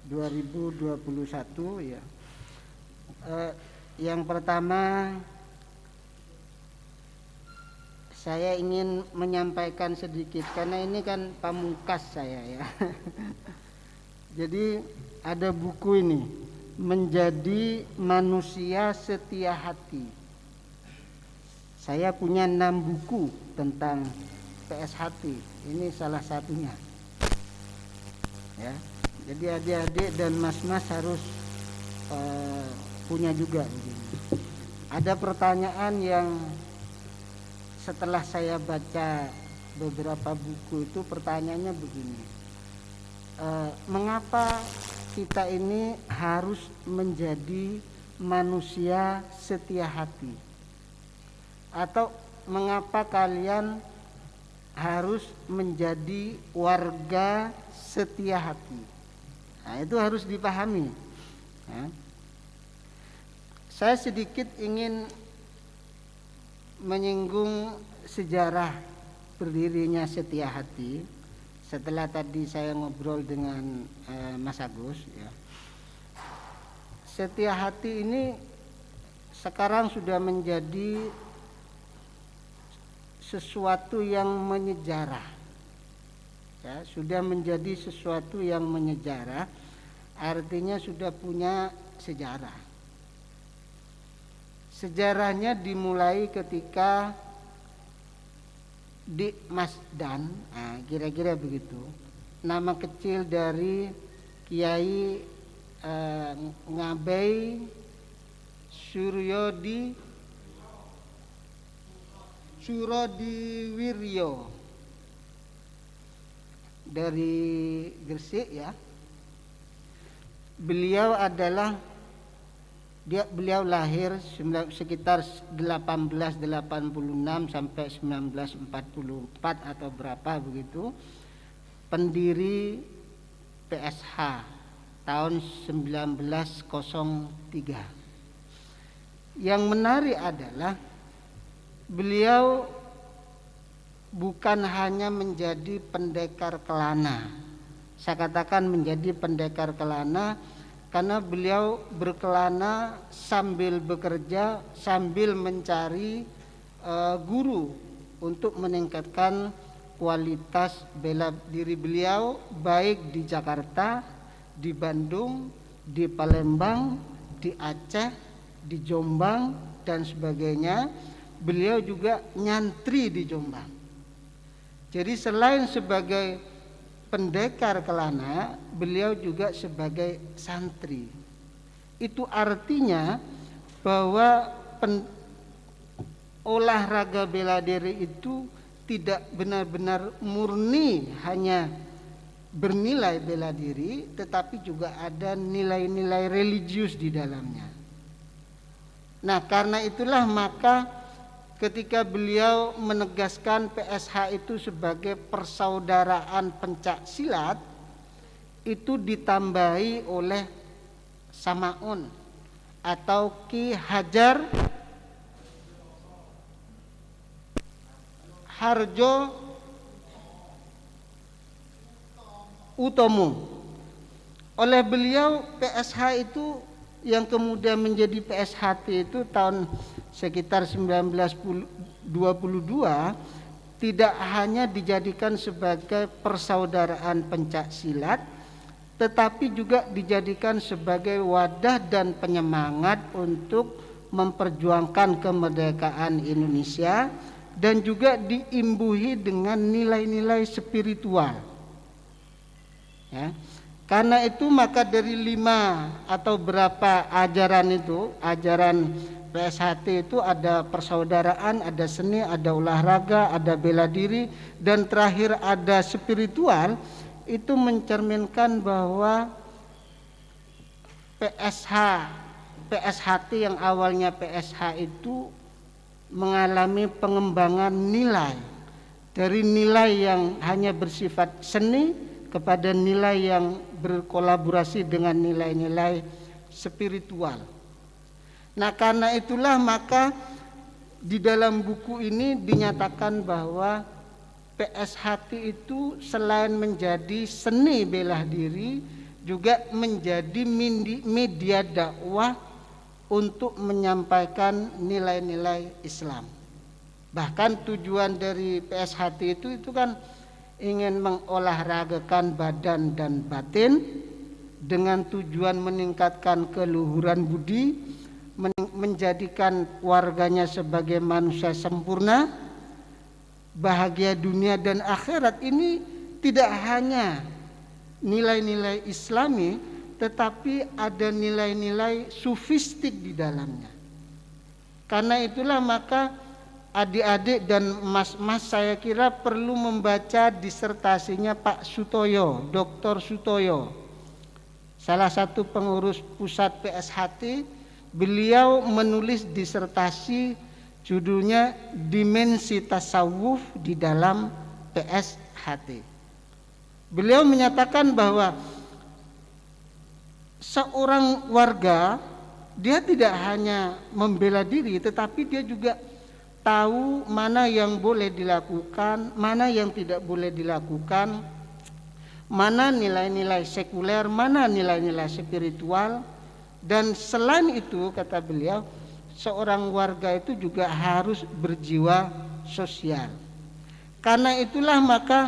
2021 ya. Yang pertama, saya ingin menyampaikan sedikit karena ini kan pamungkas saya ya. Jadi ada buku ini, Menjadi Manusia Setia Hati. Saya punya 6 buku tentang PSHT. Ini salah satunya. Ya. Jadi adik-adik dan mas-mas harus punya juga. Ada pertanyaan yang setelah saya baca beberapa buku itu, pertanyaannya begini, mengapa kita ini harus menjadi manusia setia hati? Atau mengapa kalian harus menjadi warga setia hati? Nah, itu harus dipahami ya. Saya sedikit ingin menyinggung sejarah berdirinya Setia Hati. Setelah tadi saya ngobrol dengan Mas Agus ya. Setia Hati ini sekarang sudah menjadi sesuatu yang menyejarah ya, sudah menjadi sesuatu yang menyejarah, artinya sudah punya sejarah. Sejarahnya dimulai ketika di Masdan, nah, kira-kira begitu. Nama kecil dari Kiai Ngabei Surodiwiryo dari Gresik ya. Beliau lahir sekitar 1886 sampai 1944 atau berapa begitu. Pendiri PSH tahun 1903. Yang menarik adalah beliau bukan hanya menjadi pendekar kelana. Saya katakan menjadi pendekar kelana karena beliau berkelana sambil bekerja, sambil mencari guru untuk meningkatkan kualitas bela diri beliau, baik di Jakarta, di Bandung, di Palembang, di Aceh, di Jombang dan sebagainya. Beliau juga nyantri di Jombang. Jadi selain sebagai pendekar kelana, beliau juga sebagai santri. Itu artinya bahwa olahraga bela diri itu tidak benar-benar murni hanya bernilai bela diri, tetapi juga ada nilai-nilai religius di dalamnya. Nah, karena itulah maka ketika beliau menegaskan PSH itu sebagai persaudaraan pencak silat, itu ditambahi oleh Samaun atau Ki Hajar Harjo Utomo. Oleh beliau PSH itu yang kemudian menjadi PSHT itu tahun sekitar 1922 tidak hanya dijadikan sebagai persaudaraan pencak silat, tetapi juga dijadikan sebagai wadah dan penyemangat untuk memperjuangkan kemerdekaan Indonesia dan juga diimbuhi dengan nilai-nilai spiritual. Ya. Karena itu maka dari 5 atau berapa ajaran itu, ajaran PSHT itu ada persaudaraan, ada seni, ada olahraga, ada bela diri, dan terakhir ada spiritual. Itu mencerminkan bahwa PSHT yang awalnya PSH itu mengalami pengembangan nilai dari nilai yang hanya bersifat seni kepada nilai yang berkolaborasi dengan nilai-nilai spiritual. Nah, karena itulah maka di dalam buku ini dinyatakan bahwa PSHT itu selain menjadi seni bela diri juga menjadi media dakwah untuk menyampaikan nilai-nilai Islam. Bahkan tujuan dari PSHT itu kan ingin mengolahragakan badan dan batin dengan tujuan meningkatkan keluhuran budi, menjadikan warganya sebagai manusia sempurna, bahagia dunia dan akhirat. Ini tidak hanya nilai-nilai Islami, tetapi ada nilai-nilai sufistik di dalamnya. Karena itulah maka adik-adik dan mas-mas saya kira perlu membaca disertasinya Pak Sutoyo, Dr. Sutoyo, salah satu pengurus pusat PSHT. Beliau menulis disertasi judulnya Dimensi Tasawuf di dalam PSHT. Beliau menyatakan bahwa seorang warga dia tidak hanya membela diri, tetapi dia juga tahu mana yang boleh dilakukan, mana yang tidak boleh dilakukan, mana nilai-nilai sekuler, mana nilai-nilai spiritual. Dan selain itu, kata beliau, seorang warga itu juga harus berjiwa sosial. Karena itulah maka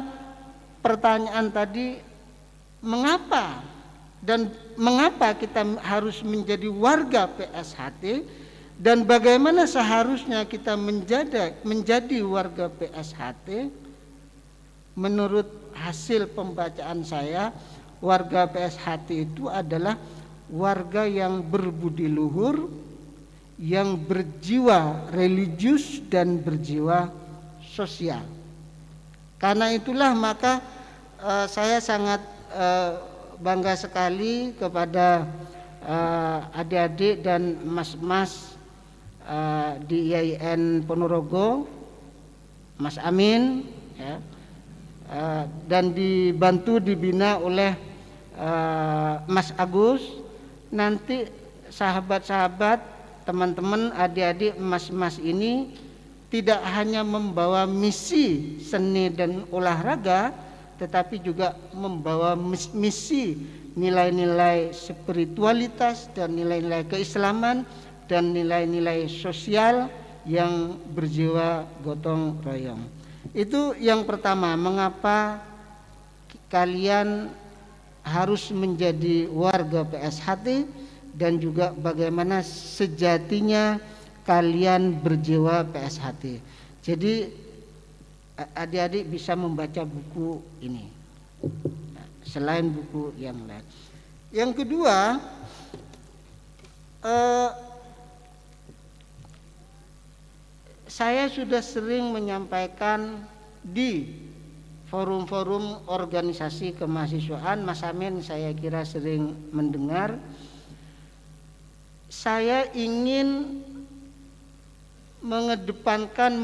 pertanyaan tadi, mengapa kita harus menjadi warga PSHT dan bagaimana seharusnya kita menjadi warga PSHT? Menurut hasil pembacaan saya, warga PSHT itu adalah warga yang berbudi luhur, yang berjiwa religius dan berjiwa sosial. Karena itulah maka saya sangat bangga sekali kepada adik-adik dan mas-mas di IAIN Ponorogo, Mas Amin, ya, dan dibantu dibina oleh Mas Agus. Nanti sahabat-sahabat, teman-teman, adik-adik, mas-mas ini tidak hanya membawa misi seni dan olahraga, tetapi juga membawa misi nilai-nilai spiritualitas dan nilai-nilai keislaman dan nilai-nilai sosial yang berjiwa gotong royong. Itu yang pertama, mengapa kalian harus menjadi warga PSHT dan juga bagaimana sejatinya kalian berjiwa PSHT. Jadi adik-adik bisa membaca buku ini selain buku yang lain. Yang kedua, saya sudah sering menyampaikan di forum-forum organisasi kemahasiswaan, Mas Amin saya kira sering mendengar. Saya ingin mengedepankan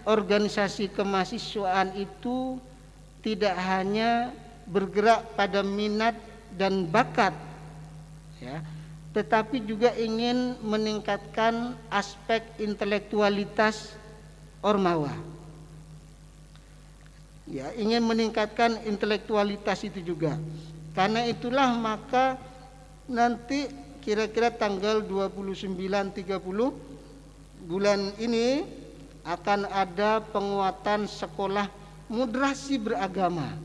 organisasi kemahasiswaan itu tidak hanya bergerak pada minat dan bakat, ya, tetapi juga ingin meningkatkan aspek intelektualitas Ormawa. Ya, ingin meningkatkan intelektualitas itu juga. Karena itulah maka nanti kira-kira tanggal 29-30 bulan ini akan ada penguatan sekolah moderasi beragama.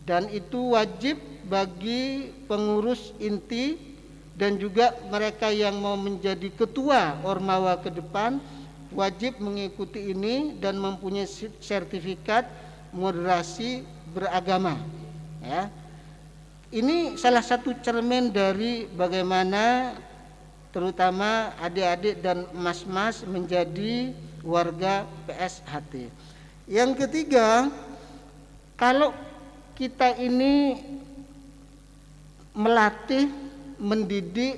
Dan itu wajib bagi pengurus inti dan juga mereka yang mau menjadi ketua Ormawa ke depan wajib mengikuti ini dan mempunyai sertifikat moderasi beragama, ya. Ini salah satu cermin dari bagaimana terutama adik-adik dan mas-mas menjadi warga PSHT. Yang ketiga, kalau kita ini melatih, mendidik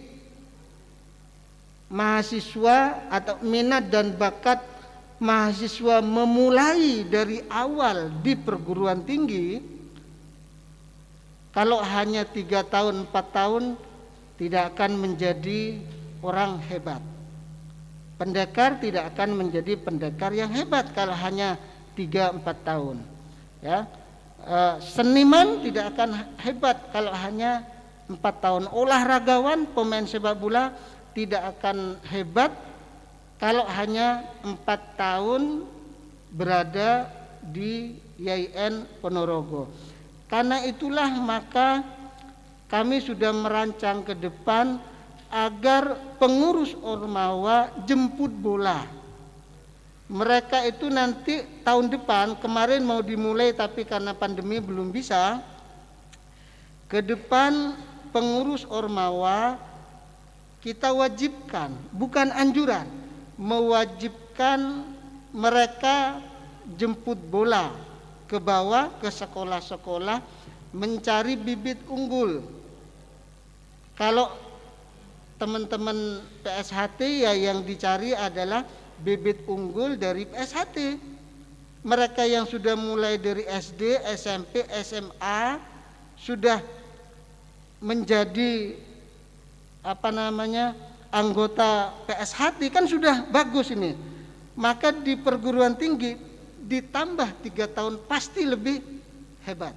mahasiswa atau minat dan bakat mahasiswa memulai dari awal di perguruan tinggi, kalau hanya 3 tahun 4 tahun tidak akan menjadi orang hebat. Pendekar tidak akan menjadi pendekar yang hebat kalau hanya 3-4 tahun, ya. Seniman tidak akan hebat kalau hanya 4 tahun. Olahragawan, pemain sepak bola tidak akan hebat kalau hanya 4 tahun berada di YIN Ponorogo. Karena itulah maka kami sudah merancang ke depan agar pengurus Ormawa jemput bola. Mereka itu nanti tahun depan, kemarin mau dimulai tapi karena pandemi belum bisa. Ke depan pengurus Ormawa kita wajibkan, bukan anjuran, mewajibkan mereka jemput bola ke bawah, ke sekolah-sekolah mencari bibit unggul. Kalau teman-teman PSHT ya yang dicari adalah bibit unggul dari PSHT. Mereka yang sudah mulai dari SD, SMP, SMA sudah menjadi anggota PSHT kan sudah bagus ini. Maka di perguruan tinggi ditambah 3 tahun pasti lebih hebat,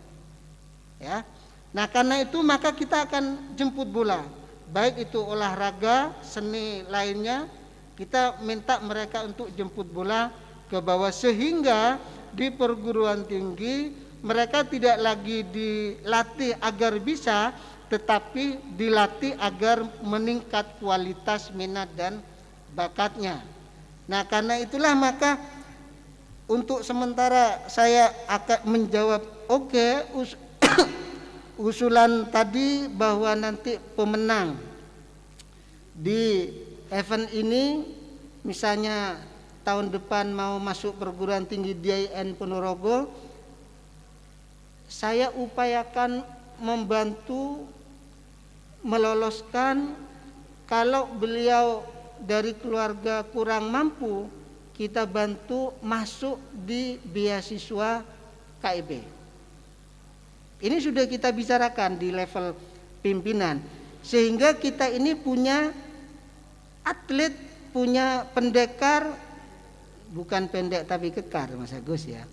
ya. Nah karena itu maka kita akan jemput bola, baik itu olahraga, seni lainnya, kita minta mereka untuk jemput bola ke bawah sehingga di perguruan tinggi mereka tidak lagi dilatih agar bisa, tetapi dilatih agar meningkat kualitas minat dan bakatnya. Nah karena itulah maka untuk sementara saya akan menjawab usulan tadi bahwa nanti pemenang di event ini misalnya tahun depan mau masuk perguruan tinggi di YIN Ponorogo, saya upayakan membantu meloloskan. Kalau beliau dari keluarga kurang mampu, kita bantu masuk di beasiswa KIP. Ini sudah kita bicarakan di level pimpinan, sehingga kita ini punya atlet, punya pendekar, bukan pendek tapi kekar Mas Agus ya,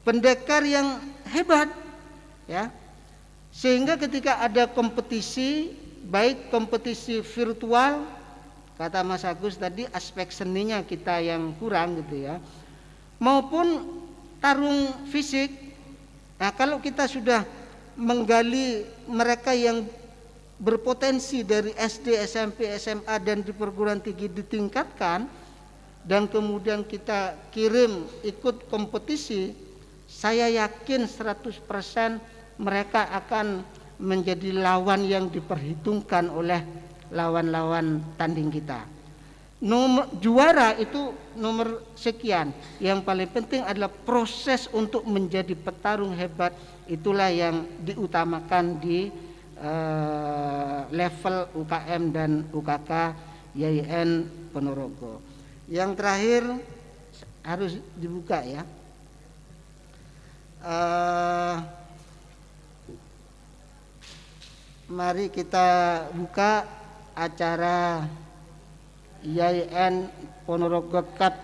pendekar yang hebat, ya. Sehingga ketika ada kompetisi, baik kompetisi virtual, kata Mas Agus tadi aspek seninya kita yang kurang gitu ya, maupun tarung fisik. Nah kalau kita sudah menggali mereka yang berpotensi dari SD, SMP, SMA dan di perguruan tinggi ditingkatkan, dan kemudian kita kirim ikut kompetisi, saya yakin 100% mereka akan menjadi lawan yang diperhitungkan oleh lawan-lawan tanding kita. Juara itu nomor sekian. Yang paling penting adalah proses untuk menjadi petarung hebat. Itulah yang diutamakan di level UKM dan UKK YIN Ponorogo. Yang terakhir harus dibuka ya. Mari kita buka acara IAIN Ponorogo Cup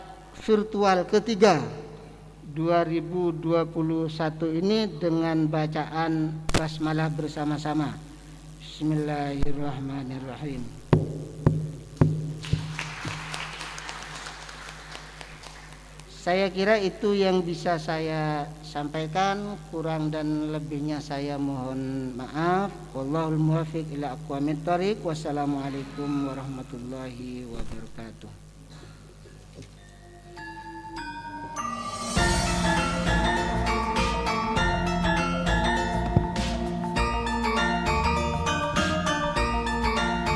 virtual ketiga 2021 ini dengan bacaan basmalah bersama-sama. Bismillahirrahmanirrahim. Saya kira itu yang bisa saya sampaikan, kurang dan lebihnya saya mohon maaf. Wallahul muwaffiq ila aqwamit thoriq. Wassalamualaikum warahmatullahi wabarakatuh.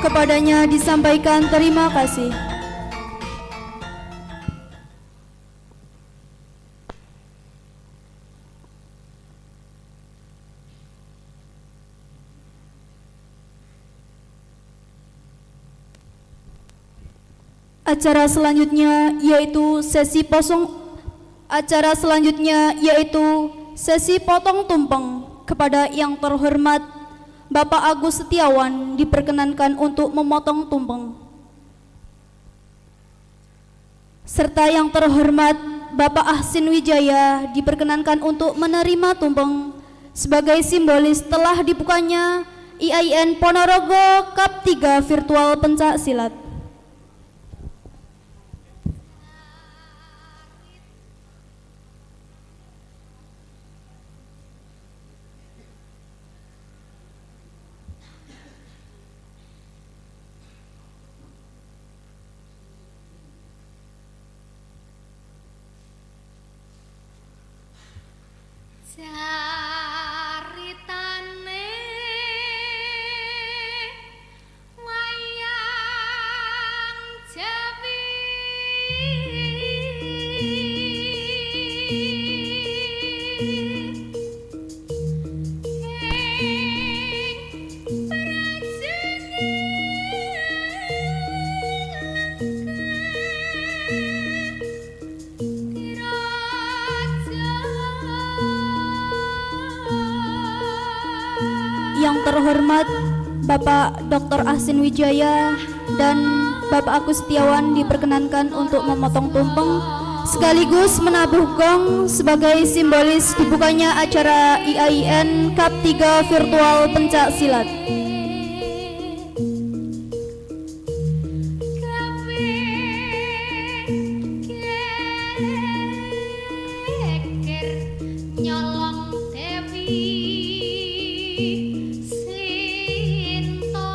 Kepadanya disampaikan terima kasih. Acara selanjutnya yaitu sesi potong tumpeng. Kepada yang terhormat Bapak Agus Setiawan diperkenankan untuk memotong tumpeng. Serta yang terhormat Bapak Ahsin Wijaya diperkenankan untuk menerima tumpeng sebagai simbolis telah dibukanya IAIN Ponorogo Cup 3 virtual pencak silat. Caritane wayang Jawi Yang terhormat Bapak Dr. Ahsin Wijaya dan Bapak Agus Setiawan diperkenankan untuk memotong tumpeng sekaligus menabuh gong sebagai simbolis dibukanya acara IAIN Cup 3 virtual pencak silat. nyolong Dewi Sinta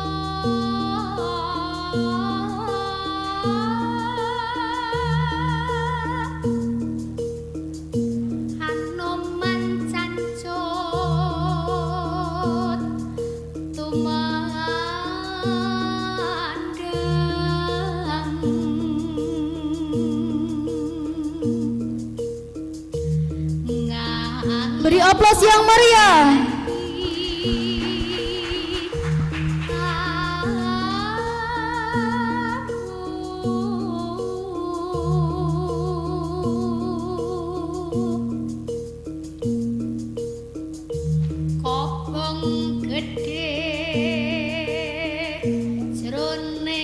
Hanoman Cancut tumandang Beri aplaus yang meriah. Kobong gede jroning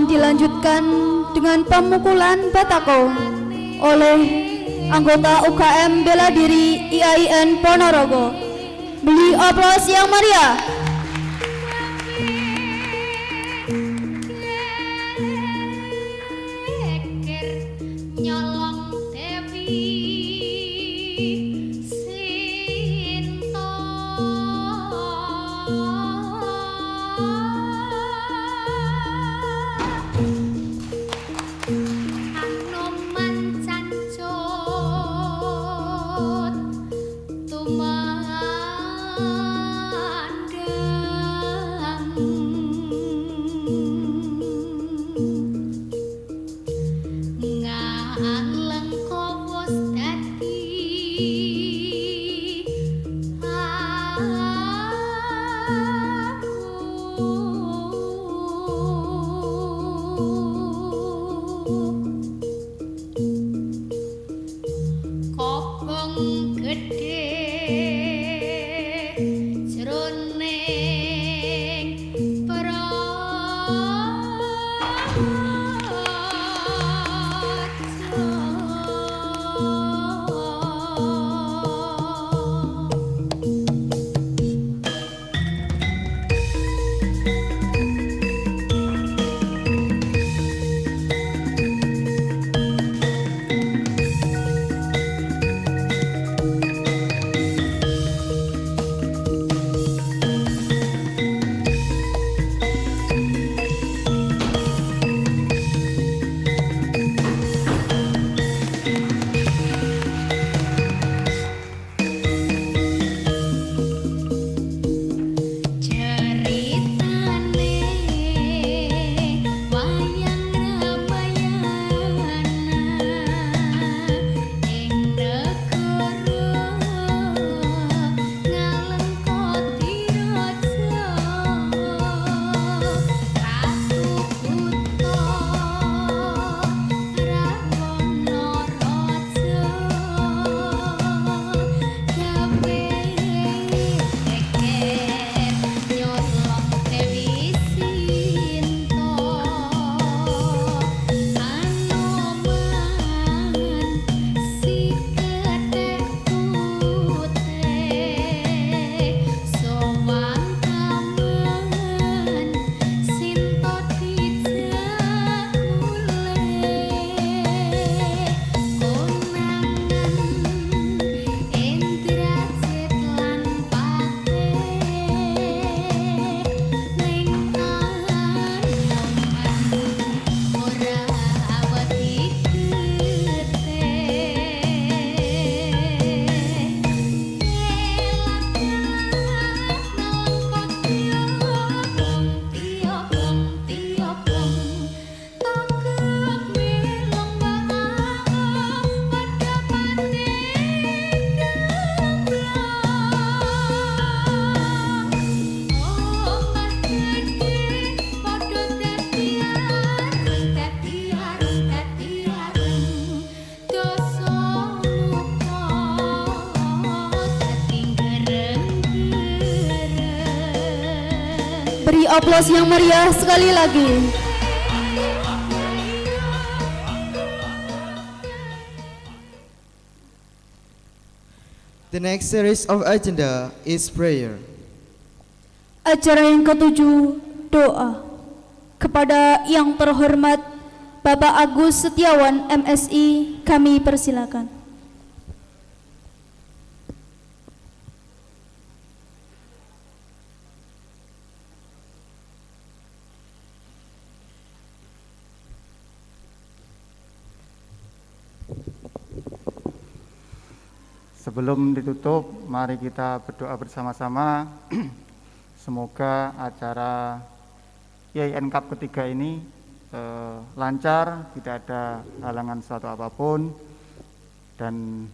akan dilanjutkan dengan pemukulan batako oleh anggota UKM Bela Diri IAIN Ponorogo. Beri aplaus yang meriah. Geger nyolong Dewi Sinta Anoman cancut tumandang ngaleng kobos dadi kobong gede jroning praja. Ceritane wayang Ramayana ing negara Ngalengkoti raja Ratu Buta Rawana raja gawe geger nyolong Dewi Sinta Anoman si gedhe putih sowan taman Sinta dijakule konangan Indrajit lan Patih ning Anoman ora wedi Beri aplaus yang meriah sekali lagi. The next series of agenda is prayer. Acara yang ketujuh, doa. Kepada yang terhormat Bapak Agus Setiawan MSI, kami persilakan. Sebelum ditutup, mari kita berdoa bersama-sama. Semoga acara IAIN Cup ketiga ini lancar, tidak ada halangan suatu apapun, dan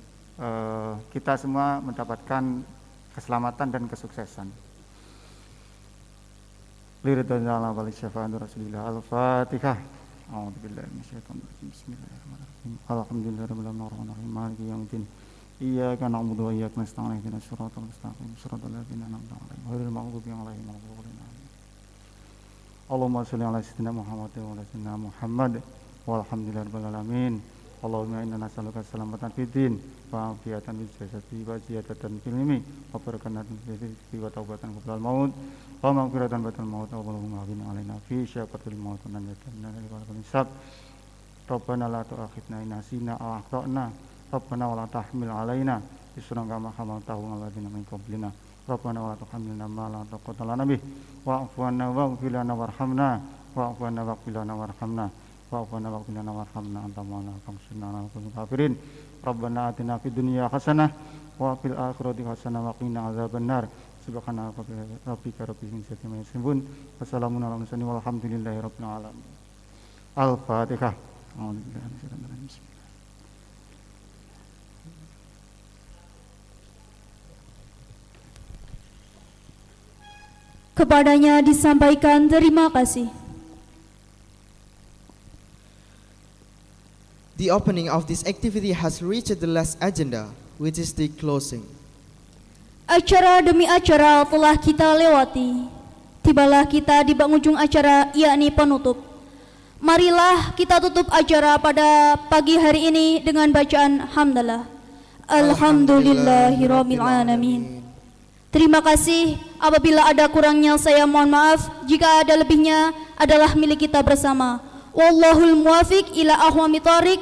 kita semua mendapatkan keselamatan dan kesuksesan. Liridhana wal syafa'atu Rasulillah. Al-Fatihah. A'udzubillahi minasyaitonir rajim. Bismillahirrahmanirrahim. Alhamdulillahirabbil alamin. Maliki yaumiddin. Iyyaka na'budu wa iyyaka nasta'in. Ihdinas siratal mustaqim. Siratal ladzina an'amta 'alaihim ghairil maghdubi 'alaihim waladdallin. Allahumma sholli ala sayyidina Muhammad wa ala sayyidina Muhammad walhamdulillahirabbil alamin. Allahumma inna nas'aluka salamatan fid din wa afiatan fil jasadi wa ziyadatan fil ilmi wa barakatan fil rizqi wa taubatan qabla al maut wa maghfiratan ba'da al maut. Allahumma hafin alaina fi syaqatil maut wa najatna dari qalbin hisab. Rabbana la tu'akhidna in nasina aw akhtana. Rabbana wa la tahmil alaina isran kama hamaltahu 'alal ladzina min qablina. Rabbana wa la tuhammilna ma la taqata lana bih wa'fu 'anna waghfir lana warhamna wa'fu 'anna waghfir lana warhamna wa'fu 'anna waghfir lana warhamna anta maulana fansurna 'alal qawmil kafirin. Rabbana atina fid dunya hasanah wa fil akhirati hasanah wa qina azabannar. Subhana rabbika rabbil izzati amma yasifun wa salamun 'alal mursalin walhamdulillahi rabbil alamin. Al-Fatihah. Kepadanya disampaikan terima kasih. The opening of this activity has reached the last agenda, which is the closing. Acara demi acara telah kita lewati. Tibalah kita di penghujung acara, yakni penutup. Marilah kita tutup acara pada pagi hari ini dengan bacaan hamdalah. Alhamdulillahirabbil alamin. Terima kasih. Apabila ada kurangnya saya mohon maaf. Jika ada lebihnya adalah milik kita bersama. Wallahul muwafiq ila aqwamit thoriq.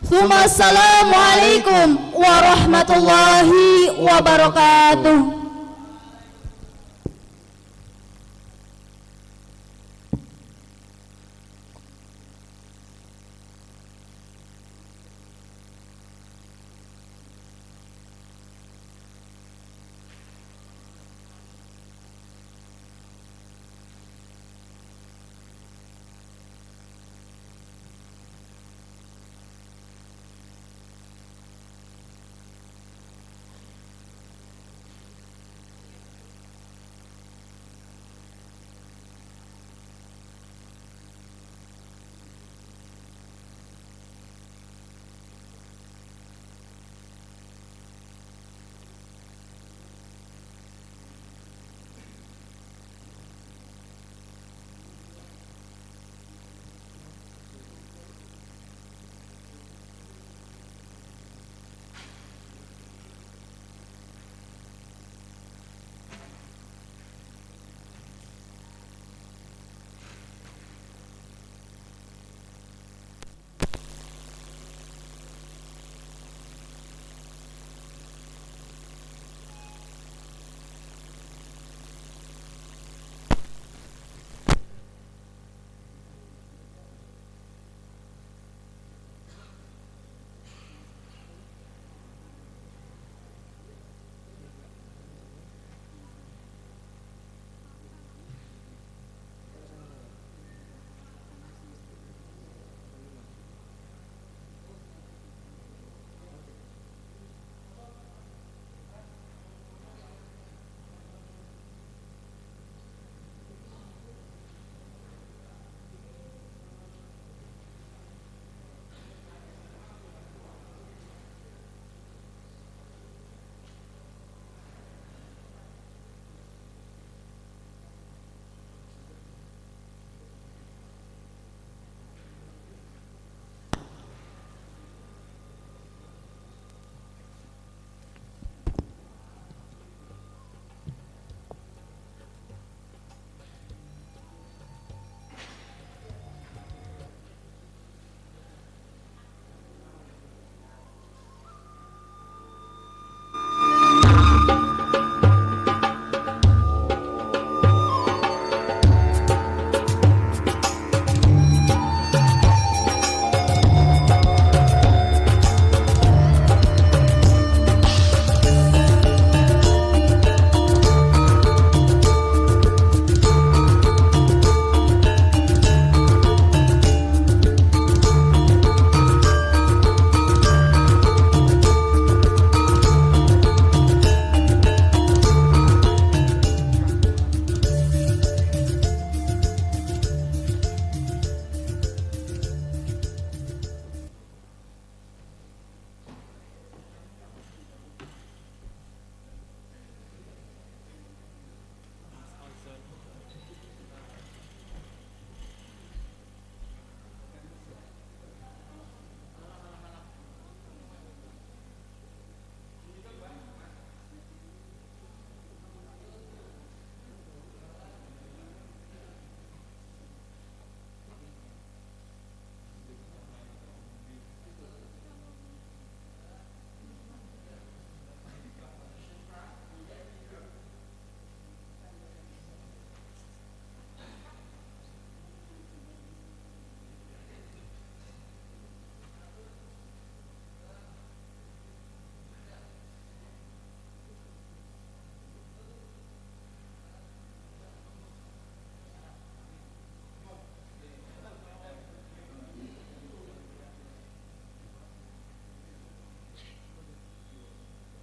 Tsumma assalamualaikum warahmatullahi wabarakatuh.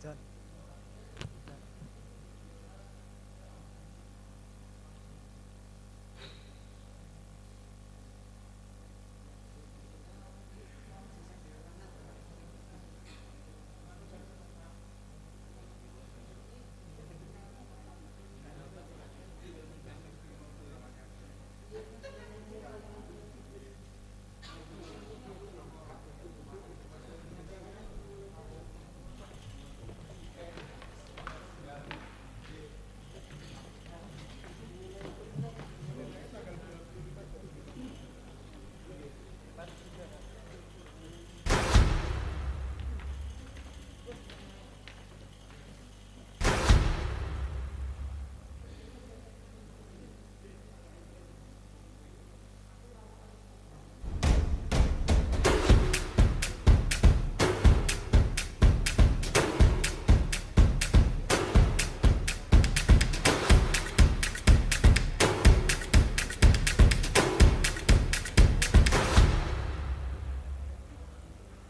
John.